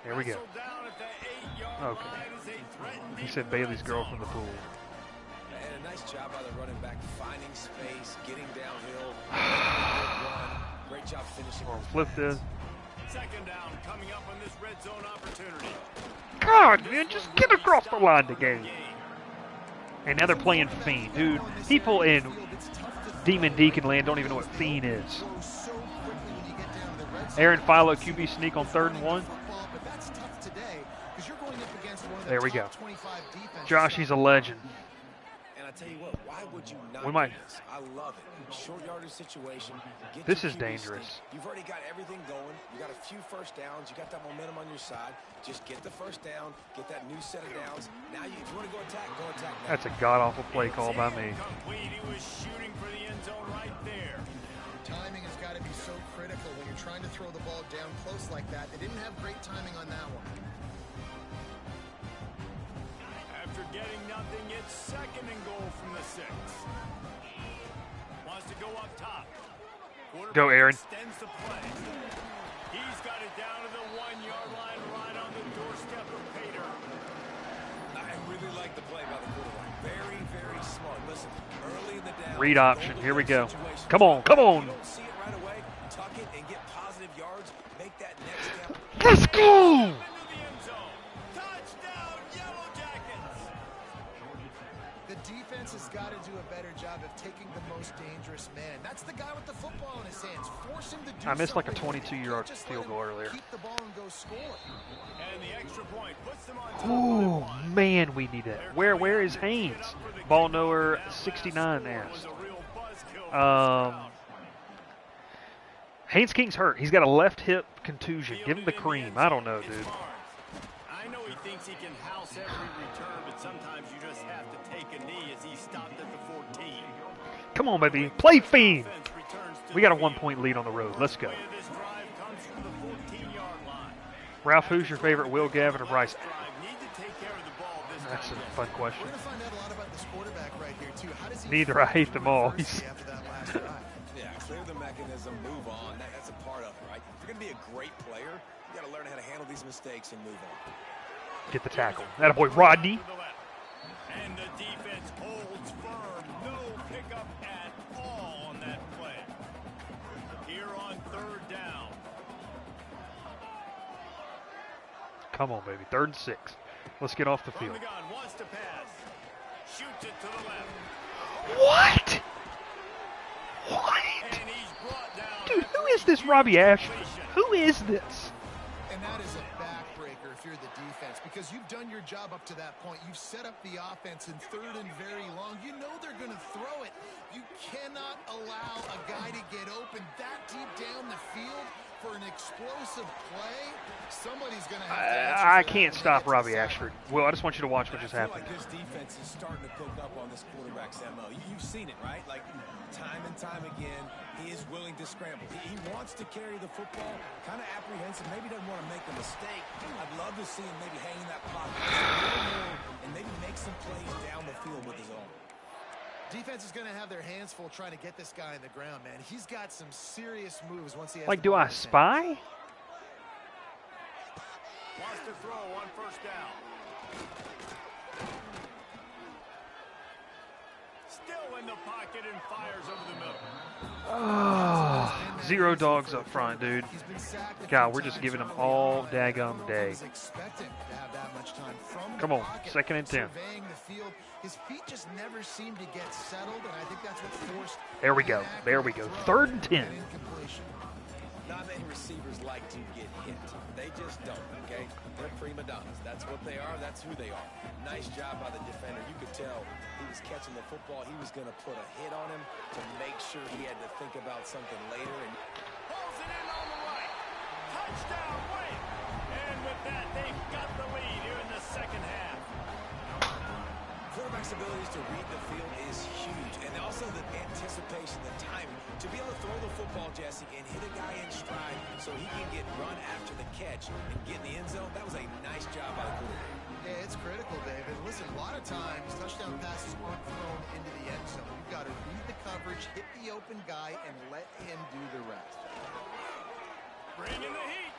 There we go. Okay. He said Bailey's girl from the pool. And a nice job by the running back, finding space, getting downhill. Great job finishing. We'll flip this. Second down coming up on this red zone opportunity. God, man, just get across the line again. And now they're playing Fiend. Dude, people in Demon Deacon land don't even know what Fiend is. Aaron Philo, QB sneak on 3rd and 1. There we go. Josh, he's a legend. And I tell you what, why would you not? We might. do this? I love it. Short yardage situation. Get This your is QB dangerous. sneak. You've already got everything going. You got a few first downs. You got that momentum on your side. Just get the first down. Get that new set of downs. Now, if you want to go attack, go attack. Now. That's a god-awful play call by me. He was shooting for the end zone right there. Timing has got to be so critical when you're trying to throw the ball down close like that. They didn't have great timing on that one. After getting nothing, it's 2nd and goal from the 6. Wants to go up top. Go, Aaron. Extends the play. He's got it down to the 1-yard line, right on the doorstep of Pater. I really like the play by the quarterback. Very, very smart. Listen, early in the down. Read option. Here we go. Come on, come on. You don't see it right away. Tuck it and get positive yards. Make that next step. Let's go. Into the end zone. Touchdown, Yellow Jackets. The defense has got to do a better job of taking the most dangerous man. That's the guy with the football in his hands. Force him to do I missed like a something. 22-yard Just field let goal him earlier. Keep the ball and go score. And the extra point puts them on top. Oh, man, we need it. Where is Haynes? Ball knower 69 asked. Haynes King's hurt. He's got a left hip contusion. Give him the cream. I don't know, dude. I know he thinks he can house every return, but sometimes you just have to take a knee as he stopped at the 14. Come on, baby. Play Fiend. We got a 1-point lead on the road. Let's go. This drive comes from the 14-yard line. Ralph, who's your favorite, Will, Gavin, or Bryce? Need to take care of the ball this That's a time. fun question. We're going to find out a lot about this quarterback right here, too. How does he Neither. I hate them all. after that last drive? Yeah, clear the mechanism, move on. That's a part of it, right? If you're going to be a great player, you got to learn how to handle these mistakes and move on. Get the tackle. That boy, Rodney. And the defense holds firm. No pickup at all on that play. Here on 3rd down. Come on, baby. 3rd and 6. Let's get off the From field. the gun, wants to pass. Shoots it to the left. What? What? And he's brought down. Dude, who is this Robbie Ashford? Who is this? And that is a backbreaker if you're the defense because you've done your job up to that point. You've set up the offense in 3rd and very long. You know they're going to throw allow a guy to get open that deep down the field for an explosive play? Somebody's going to have to answer I for that can't when they stop get to the Robbie sideline. Ashford. Will, I just want you to watch what just I feel happened. like this defense is starting to pick up on this quarterback's MO. You've seen it, right? Like, time and time again, he is willing to scramble. He wants to carry the football, kind of apprehensive, maybe doesn't want to make a mistake. I'd love to see him maybe hang in that pocket just a little more and maybe make some plays down the field with his own. Defense is going to have their hands full trying to get this guy on the ground, man. He's got some serious moves once he has Like, the do ball I in his hands. spy? Wants to throw on first down. Still in the pocket and fires over the middle. Oh, 0 dogs up front, dude. He's been sacked a God, few we're just times giving him early all on. I don't daggum know if day. he's expecting to have that much time from Come the on, pocket, 2nd and 10. surveying the field. His feet just never seem to get settled, and I think that's what forced. There we go. There we go. 3rd and 10. An incompletion. Not many receivers like to get hit. They just don't, okay? They're prima donnas. That's what they are. That's who they are. Nice job by the defender. You could tell he was catching the football. He was going to put a hit on him to make sure he had to think about something later. And Pulls it in on the right. Touchdown, win. And with that, they've got the lead here in the second half. quarterback's abilities to read the field is huge. And also the anticipation, the timing. To be able to throw the football, Jesse, and hit a guy in stride so he can get run after the catch and get in the end zone, that was a nice job by the quarterback. Yeah, it's critical, David. Listen, a lot of times touchdown passes aren't thrown into the end zone. You've got to read the coverage, hit the open guy, and let him do the rest. Bringing the heat.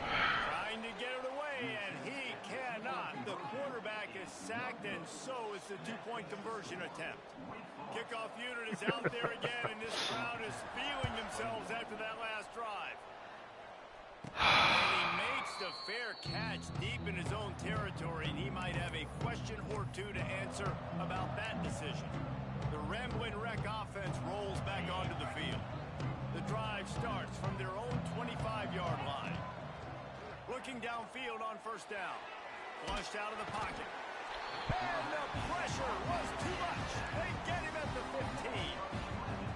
Trying to get it away, and he cannot. The quarterback is sacked, and so is the two-point conversion attempt. Kickoff unit is out there again, and this crowd is feeling themselves after that last drive. And he makes the fair catch deep in his own territory, and he might have a question or two to answer about that decision. The Ramblin' Wreck offense rolls back onto the field. The drive starts from their own 25-yard line. Looking downfield on first down. Flushed out of the pocket. And the pressure was too much. They get him at the 15.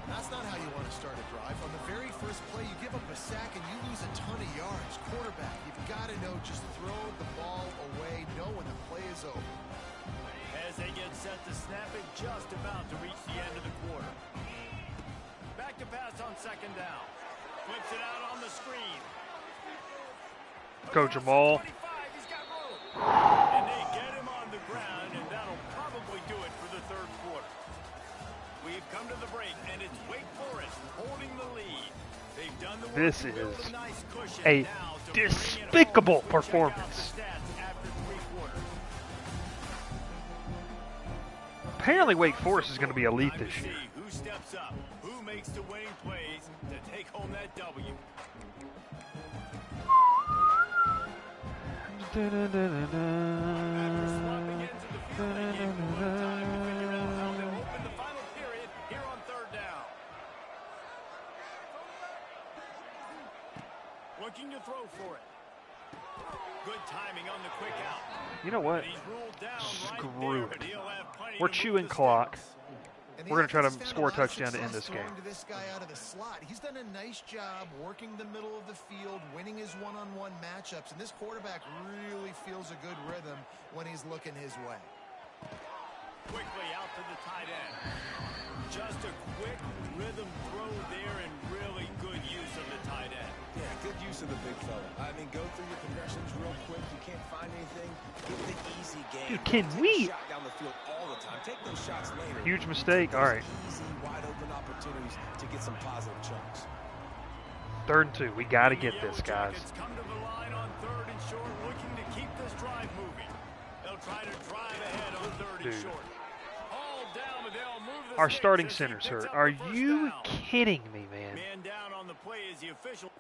That's not how you want to start a drive. On the very first play, you give up a sack and you lose a ton of yards. Quarterback, you've got to know, just throw the ball away, know when the play is over. As they get set to snap it, just about to reach the end of the quarter. Back to pass on second down. Flips it out on the screen. Go, Jamal. 25, he's got room. And they get him on the ground, and that'll probably do it for the third quarter. We've come to the break, and it's Wake Forest holding the lead. They've done the work This to build is a nice cushion a now to bring it home. despicable We check out the performance. stats after three quarters. Apparently Wake Forest is going to be elite Time to this year. see who steps up, who makes the winning plays to take home that W. After swapping into the field, they gave him one time to figure out how to open the final period here on third down. Looking to throw for it. Good timing on the quick out. You know what? But he's ruled down right Screw there, it. but he'll have plenty We're to move chewing the clock. sticks. And the We're gonna try to offense found score a lot of touchdown to end success this game. throwing to this guy out of the slot. He's done a nice job working the middle of the field, winning his one-on-one matchups, and this quarterback really feels a good rhythm when he's looking his way. Quickly out to the tight end. Just a quick rhythm throw there and really good use of the tight end. Yeah, good use of the big fella. I mean, go through your progressions real quick. You can't find anything. Get the easy game. Dude, can Take we- a shot down the field all the time. Take those shots later. Huge mistake. All right. Easy, wide open opportunities to get some positive chunks. 3rd and 2. We got to get Yellow this, guys. Jackets come to the line on third and short, looking to keep this drive moving. They'll try to drive ahead on third and Dude. short. All down, but they'll move the Our sticks starting as he center's picks hurt. up Are the first you down. kidding me, man? Man down on the play is the official.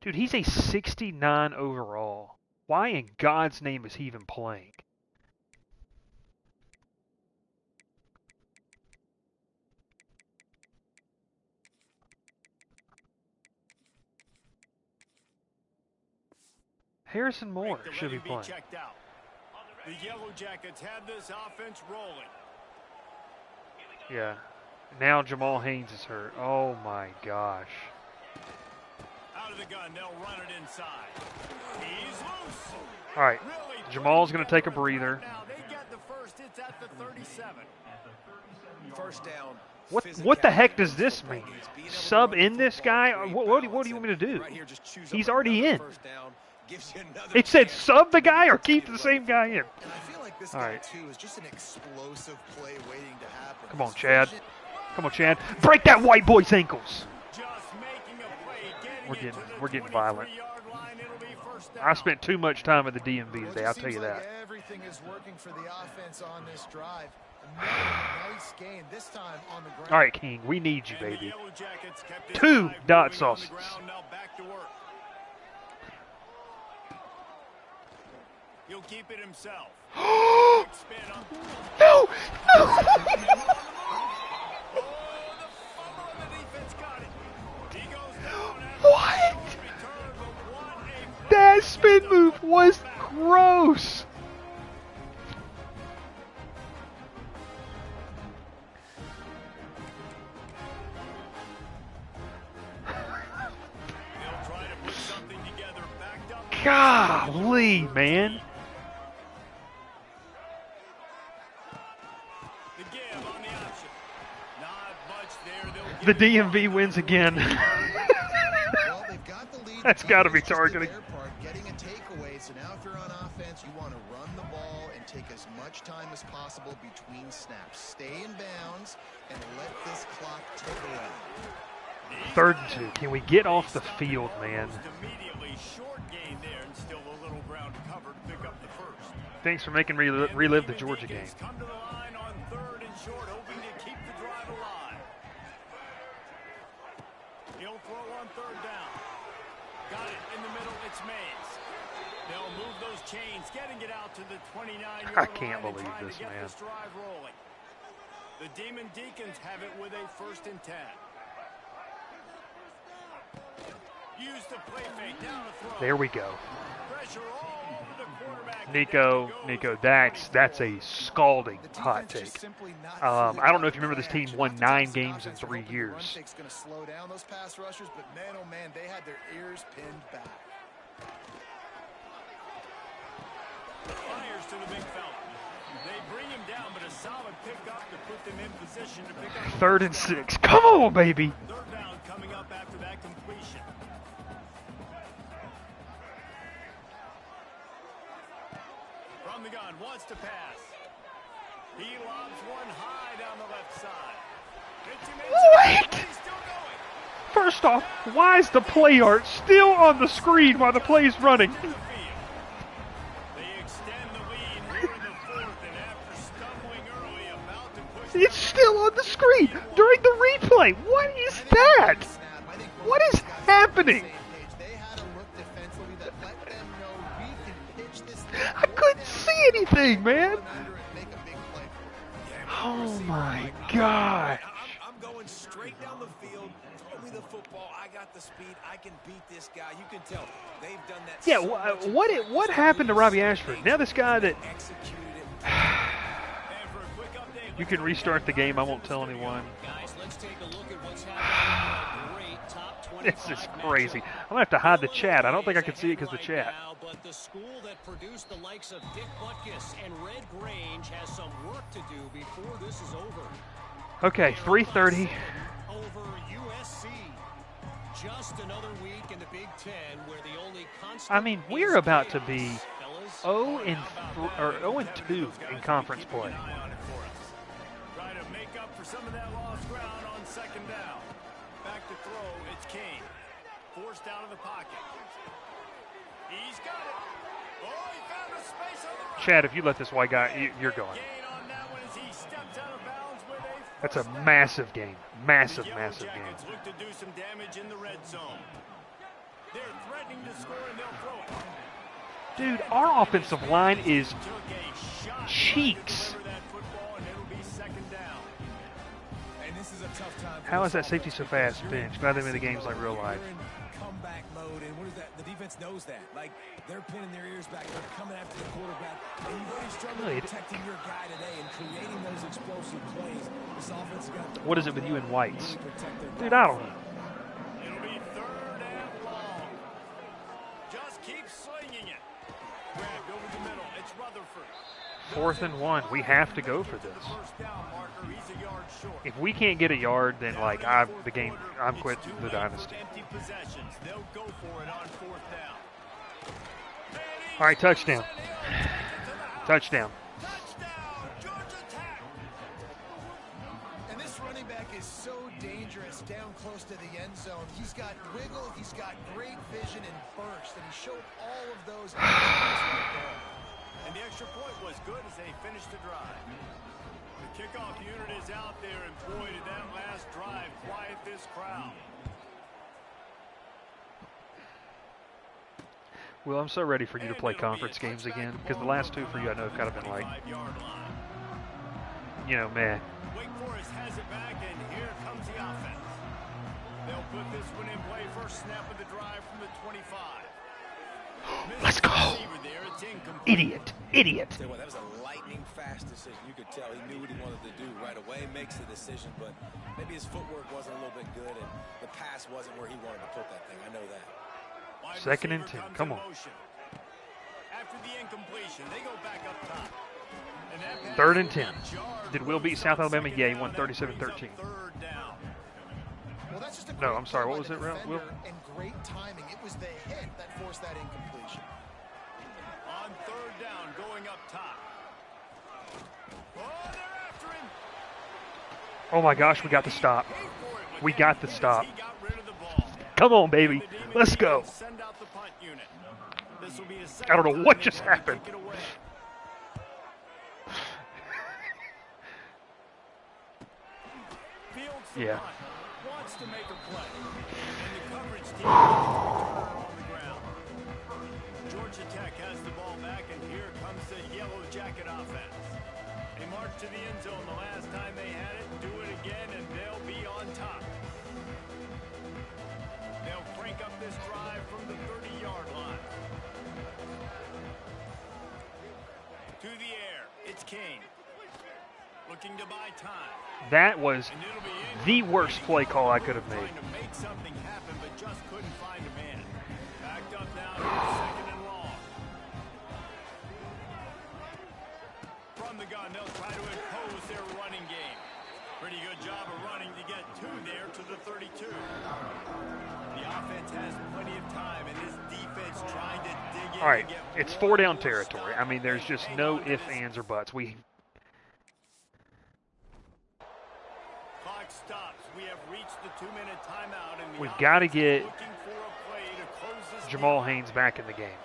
Dude, he's a 69 overall. Why in God's name is he even playing? Harrison Moore should be playing. Checked out. The Yellow Jackets have this offense rolling. Yeah. Now Jamal Haynes is hurt. Oh my gosh. Out of the gun, they'll run it inside. He's loose. All right. Really Jamal's going to take a breather. now. They get the first. It's at the 37. First down. What the heck does this mean? Sub in this guy? What do you want me to do? He's already in. It said sub the guy or keep the same guy in. And I feel like this All guy, right. too, is just an explosive play waiting to happen. Come on, Chad. Come on, Chad. Break that white boy's ankles. Just making a play. We're getting violent. 23-yard line. It'll be first down. I spent too much time at the DMV Well, it today, I'll just tell you seems like that. everything is working for the offense on this drive. Another nice gain, this time on the ground. All right, King, we need you, And the baby. Yellow Jackets kept this 2 drive dot moving on the sauces. ground. Now back to work. He'll keep it himself. Quick spin up. No! No! Oh, the fumble, and the defense got it. He goes down after What? the return, but what a That spin move was gross. They'll try to put something together. Backed up. Golly, man. The give on the option. Not much there. They'll The give it DMV wins again. Well, they've got the lead. That's The gotta be defense just did targeting. their part, getting a takeaway. So now if you're on offense, you want to run the ball and take as much time as possible between snaps. Stay in bounds and let this clock tick away. 3rd and 2. Can we get off the field, man? Almost immediately short gain there and still a little ground to cover to pick up the first. Thanks for making me relive the Georgia game. Come to the line on 3rd and short, hoping to keep the drive alive. He'll throw on 3rd down. Got it in the middle. It's Mays. They'll move those chains, getting it out to the 29-yard line. I can't believe and trying this, to get man. This drive rolling. The Demon Deacons have it with a 1st and 10. Use the play fake down the throw. There we go. Pressure all over the quarterback. Nico, that's a scalding The hot defense just take. simply not I don't know if you remember this fully team prepared. won You have to 9 trust the games in offense 3 with the years. Run fake's going to slow down those pass rushers, but man, oh man, they had their ears pinned back. Fires to the big fella. They bring him down, but a solid pickup to put them in position to pick up. 3rd and 6. Come on, baby. 3rd down coming up after that completion. From the gun, wants to pass. He lobs one high down the left side. Wait! He's still going. First off, why is the play art still on the screen while the play is running? The field. They extend the lead here in the 4th, and after stumbling early, about to push. It's still on the screen during the replay. What is that? What is happening? They had a look defensively that let them know we can pitch this thing. I couldn't see anything, man. Run under it and make a big play for it. Oh my gosh. I'm going straight down the field. Throw me the football. I got the speed. I can beat this guy. You can tell they've done that. Yeah, so much in what practice. happened to Robbie Ashford? Now this guy that Executed it. And for a quick update, you can restart the game. I won't tell anyone. Guys, let's take a look at what's happening. Great top 25 This is crazy. I'm gonna have to hide the chat. I don't think I can see it because the chat. Now, but the school that produced the likes of Dick Butkus and Red Grange has some work to do before this is over. Okay, 3:30. Over USC. Just another week in the Big Ten where the only constant I mean, we're is about to chaos. be Fellas, 0-2 in conference play. Try to make up for some of that lost ground on 2nd down. Back to throw, it's King. Forced out of the pocket. He's got it. Oh, he found a space on the right. Chad, if you let this white guy, you're going. Gain on that one as he steps out of bounds with a That's a first down. massive game. Massive, The Yellow massive game. Jackets look to do some damage in the red zone. They're threatening to score and they'll throw it. Dude, our offensive line is Took a shot cheeks. to deliver that football, and it'll be 2nd down. And this is a tough time. How is that safety so fast? Bench. Glad they made the games like real life. Come comeback mode, and what is that? The defense knows that. Like, they're pinning their ears back. They're coming after the quarterback. And you've already struggled protecting your guy today and creating those explosive plays. This offense has got to... What is it with you and whites? Dude, I don't know. It'll be 3rd and long. Just keep slinging it. Grabbed over the middle. It's Rutherford. 4th and 1. We have to go for this. If we can't get a yard, then like I'm quitting the Dynasty. All right, touchdown. Touchdown. And this running back is so dangerous down close to the end zone. He's got wiggle, he's got great vision and burst, and he showed all of those right there. And the extra point was good as they finished the drive. The kickoff unit is out there, and boy, did that last drive quiet this crowd. Well, I'm so ready for you to play conference games again, because the last 2 for you I know have kind of been like, you know, man. Wake Forest has it back, and here comes the offense. They'll put this one in play. First snap of the drive from the 25. Let's go. Idiot. Idiot. That was a lightning fast decision. You could tell he knew what he wanted to do right away. Makes the decision, but maybe his footwork wasn't a little bit good, and the pass wasn't where he wanted to put that thing. I know that. 2nd and 10. Come on. After the incompletion, they go back up top. 3rd and 10. Did Will beat South Alabama? Yeah, he won 37-13. Well, that's just a no, I'm sorry. What was it, Will? And great timing. It was the hit that forced that incompletion. On 3rd down, going up top. Oh, they're after him. Oh my gosh, we got the stop. We got the stop. Come on, baby. Let's go. Send out the punt unit. This will be I don't know what just happened. Yeah. Wants to make a play. And the coverage team on the ground. Georgia Tech has the ball back, and here comes the Yellow Jacket offense. They marched to the end zone the last time they had it. Do it again, and they'll be on top. They'll crank up this drive from the 30-yard line. To the air, it's Kane. Looking to buy time. That was the worst play call I could have made. Trying to make something happen, but just couldn't find a man. Backed up now to 2nd and long. From the gun, they'll try to impose their running game. Pretty good job of running to get 2 there to the 32. The offense has plenty of time, and this defense trying to dig in. All right, it's 4-down territory. I mean, there's just no ifs, ands, or buts. Clock stops. We have reached the 2-minute timeout, and We've got to get looking for a play to close this Jamal game. Haynes back in the game.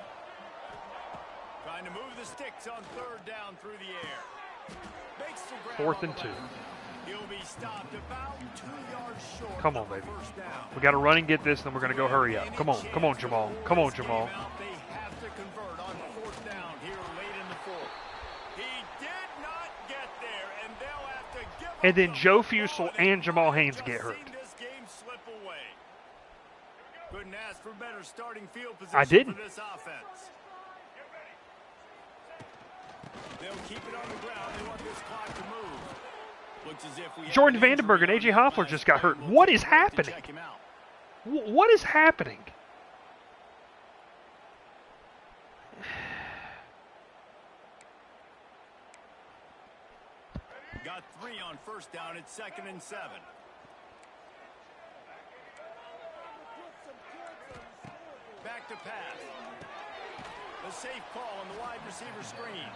Trying to move the sticks on 3rd down through the air. Makes the grab 4th on and the 2. left. He'll be stopped about 2 yards short. Come on, of the baby. first down. We got to run and get this, then we're going to go hurry up. Come on, Jamal. Come on, Jamal. They have to convert on 4th down here late in the 4th. He did not get there, and they'll have to give up And then the Joe football. Fusel and Jamal Haynes Just get hurt. seen this game slip away. Couldn't ask for better starting field position I didn't. for this offense. They'll keep it on the ground. They want this clock to move. Looks as if we Jordan have an Vandenberg and injury A.J. on the Hoffler left just got hurt. side. What is We'll have to happening? check him out. What is happening? Got 3 on 1st down. It's 2nd and 7. Back to pass. The safe call on the wide receiver screen.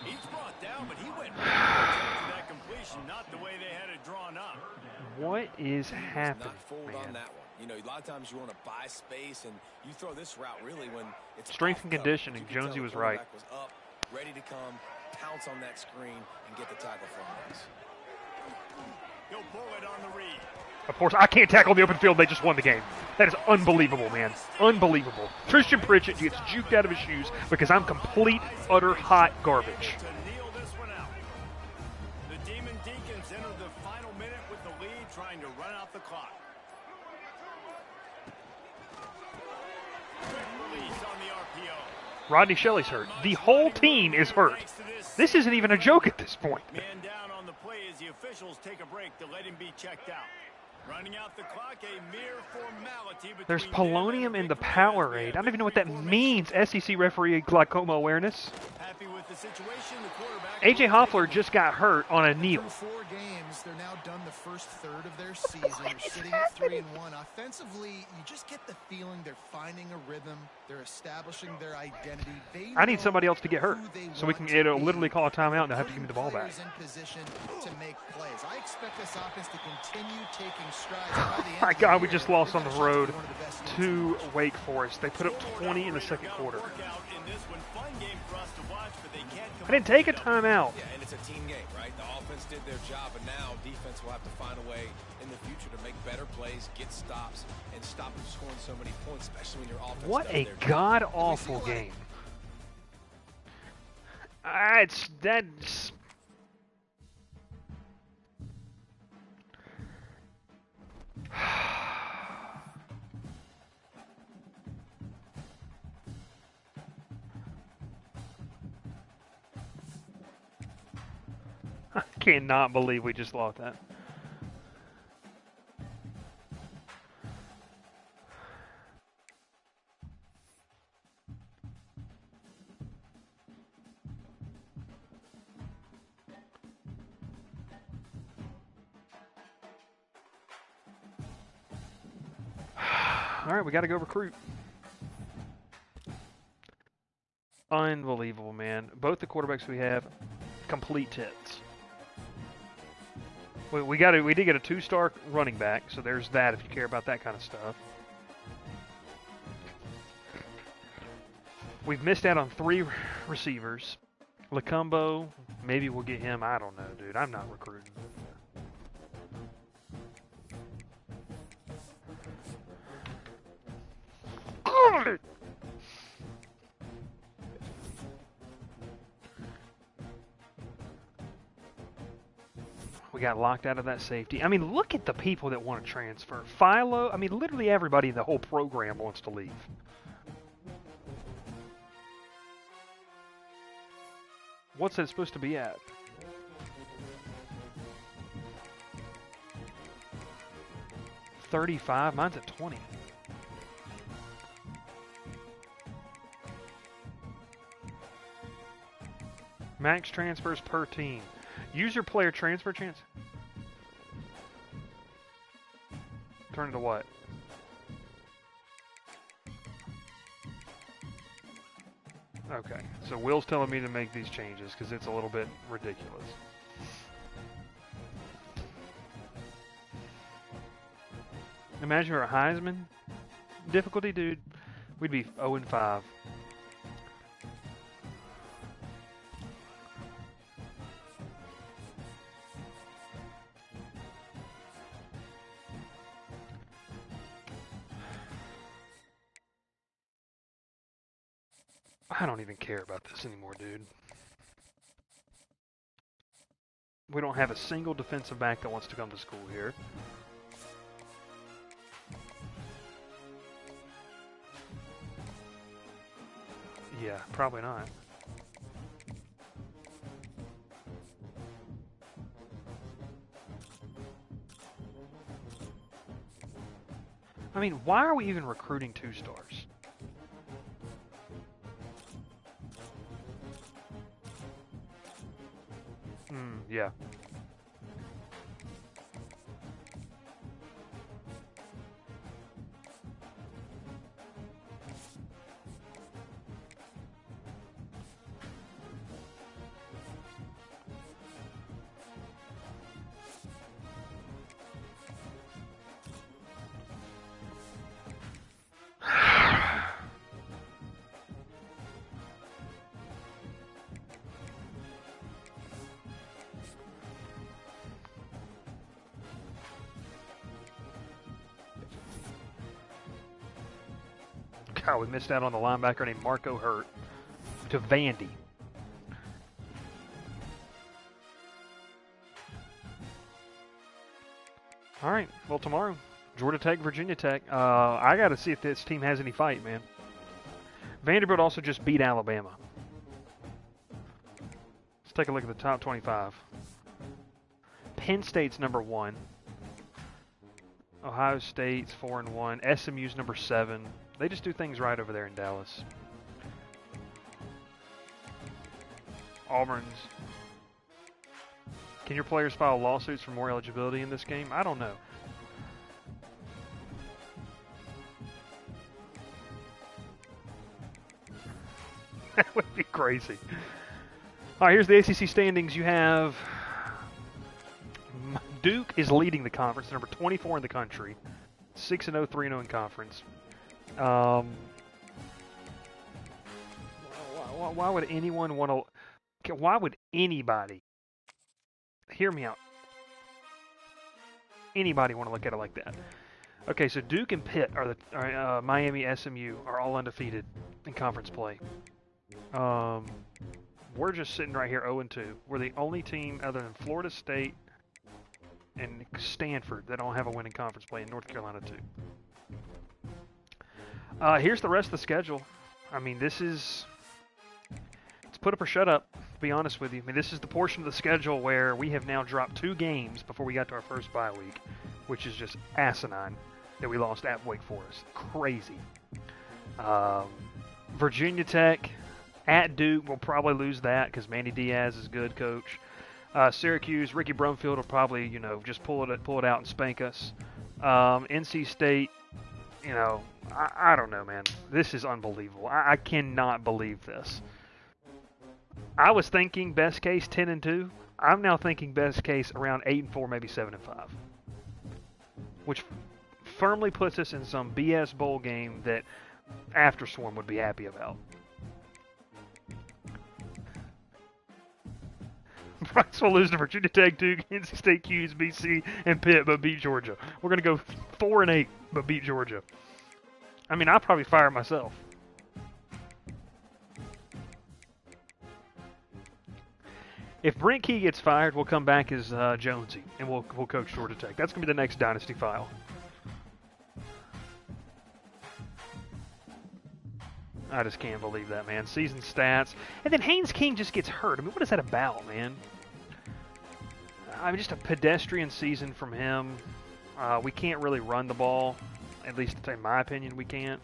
He's brought down, but he went right to that completion, not the way they had it drawn up. What is happening, Not fooled on man? that one. You know, a lot of times you want to buy space, and you throw this route really when it's Strength off and cover. conditioning, You can tell Jonesy the was right. quarterback was up, ready to come, pounce on that screen, and get the tackle from us. He'll pull it on the read. Of course, I can't tackle in the open field. They just won the game. That is unbelievable, man. Unbelievable. Christian Pritchett gets juked out of his shoes because I'm complete, utter hot garbage. To kneel this one out. The Demon Deacons enter the final minute with the lead, trying to run out the clock. Rodney Shelley's hurt. The whole team is hurt. This isn't even a joke at this point. Man down on the play as the officials take a break to let him be checked out. Running out the clock, a mere formality. There's polonium in the Powerade. I don't even know what that means. SEC referee glaucoma awareness. Happy with the situation, the quarterback. AJ Hoffler just got hurt on a kneel. Through 4 games, they're now done the first third of their season. They're sitting at 3-1. Offensively, you just get the feeling they're finding a rhythm. They're establishing their identity. I need somebody else to get hurt so we can it'll literally call a timeout and they'll have to give me the ball back. In position to make plays. I expect this offense to continue taking strides. By the end My of the God, we year, just lost on they've the got a road shot to be one of the best teams. to Wake Forest. They put up 20 in the second quarter. I didn't take a timeout. Yeah, and it's a team game, right? The offense did their job, and now defense will have to find a way in the future to make better plays, get stops, and stop them scoring so many points, especially when your offense What does a their job. god-awful game. That's... I cannot believe we just lost that. All right, we got to go recruit. Unbelievable, man. Both the quarterbacks we have, complete tits. We did get a 2-star running back, so there's that if you care about that kind of stuff. We've missed out on 3 receivers. Lacumbo, maybe we'll get him. I don't know, dude. I'm not recruiting. We got locked out of that safety. I mean, look at the people that want to transfer. Philo, I mean, literally everybody in the whole program wants to leave. What's it supposed to be at? $35? Mine's at 20. Max transfers per team. Use your player transfer chance. Turn to what? Okay, so Will's telling me to make these changes because it's a little bit ridiculous. Imagine you're a Heisman difficulty, dude. We'd be 0-5. I don't even care about this anymore, dude. We don't have a single defensive back that wants to come to school here. Yeah, probably not. I mean, why are we even recruiting 2-stars? Yeah. God, we missed out on the linebacker named Marco Hurt to Vandy. All right, well, tomorrow, Georgia Tech, Virginia Tech. I got to see if this team has any fight, man. Vanderbilt also just beat Alabama. Let's take a look at the top 25. Penn State's number 1. Ohio State's 4-1. SMU's number 7. They just do things right over there in Dallas. Auburn's. Can your players file lawsuits for more eligibility in this game? I don't know. That would be crazy. All right, here's the ACC standings. You have Duke is leading the conference, number 24 in the country, 6-0, 3-0 in conference. Why would anyone want to? Why would anybody? Hear me out. Anybody want to look at it like that? Okay, so Duke and Pitt are Miami, SMU are all undefeated in conference play. We're just sitting right here 0-2. We're the only team other than Florida State and Stanford that don't have a win in conference play, in North Carolina too. Here's the rest of the schedule. I mean, this is... It's put up or shut up, to be honest with you. I mean, this is the portion of the schedule where we have now dropped 2 games before we got to our first bye week, which is just asinine that we lost at Wake Forest. Crazy. Virginia Tech at Duke, we'll probably lose that because Manny Diaz is good coach. Syracuse, Ricky Brumfield will probably, just pull it out and spank us. NC State, I don't know, man. This is unbelievable. I cannot believe this. I was thinking best case 10-2. I'm now thinking best case around 8-4, maybe 7-5, which firmly puts us in some BS bowl game that After Swarm would be happy about. Bryce will lose to Virginia Tech, Duke, NC State, Q's, BC, and Pitt, but beat Georgia. We're going to go 4-8, but beat Georgia. I mean, I'll probably fire myself. If Brent Key gets fired, we'll come back as Jonesy, and we'll coach Georgia Tech. That's going to be the next Dynasty file. I just can't believe that, man. Season stats. And then Haynes King just gets hurt. I mean, what is that about, man? I mean, just a pedestrian season from him. We can't really run the ball. At least, in my opinion, we can't.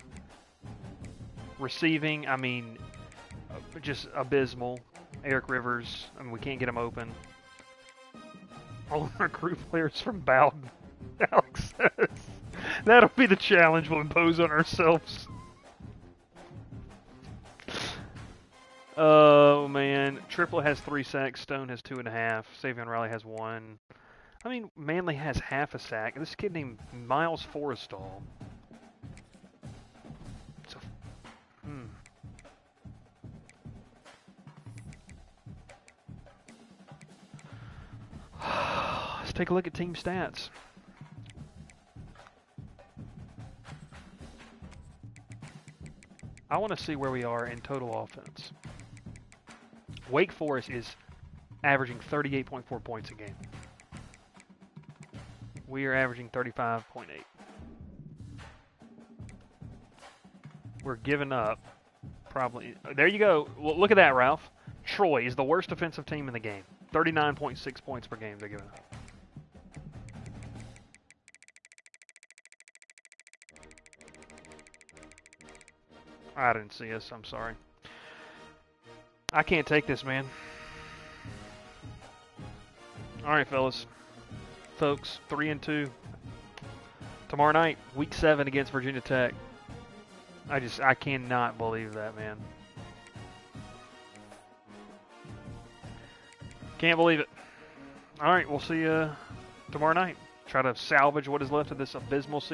Receiving, I mean, just abysmal. Eric Rivers, I mean, we can't get him open. All of our group players from Bowden. Alex says. That'll be the challenge we'll impose on ourselves. Oh, man. Triplett has 3 sacks. Stone has 2.5. Savion Riley has 1. I mean, Manley has half a sack. This kid named Miles Forrestal. Let's take a look at team stats. I want to see where we are in total offense. Wake Forest is averaging 38.4 points a game. We are averaging 35.8. We're giving up probably... There you go. Well, look at that, Ralph. Troy is the worst defensive team in the game. 39.6 points per game they're giving up. I didn't see us. I'm sorry. I can't take this, man. All right, fellas. Folks, 3-2. Tomorrow night, week 7 against Virginia Tech. I cannot believe that, man. Can't believe it. All right, we'll see you tomorrow night. Try to salvage what is left of this abysmal season.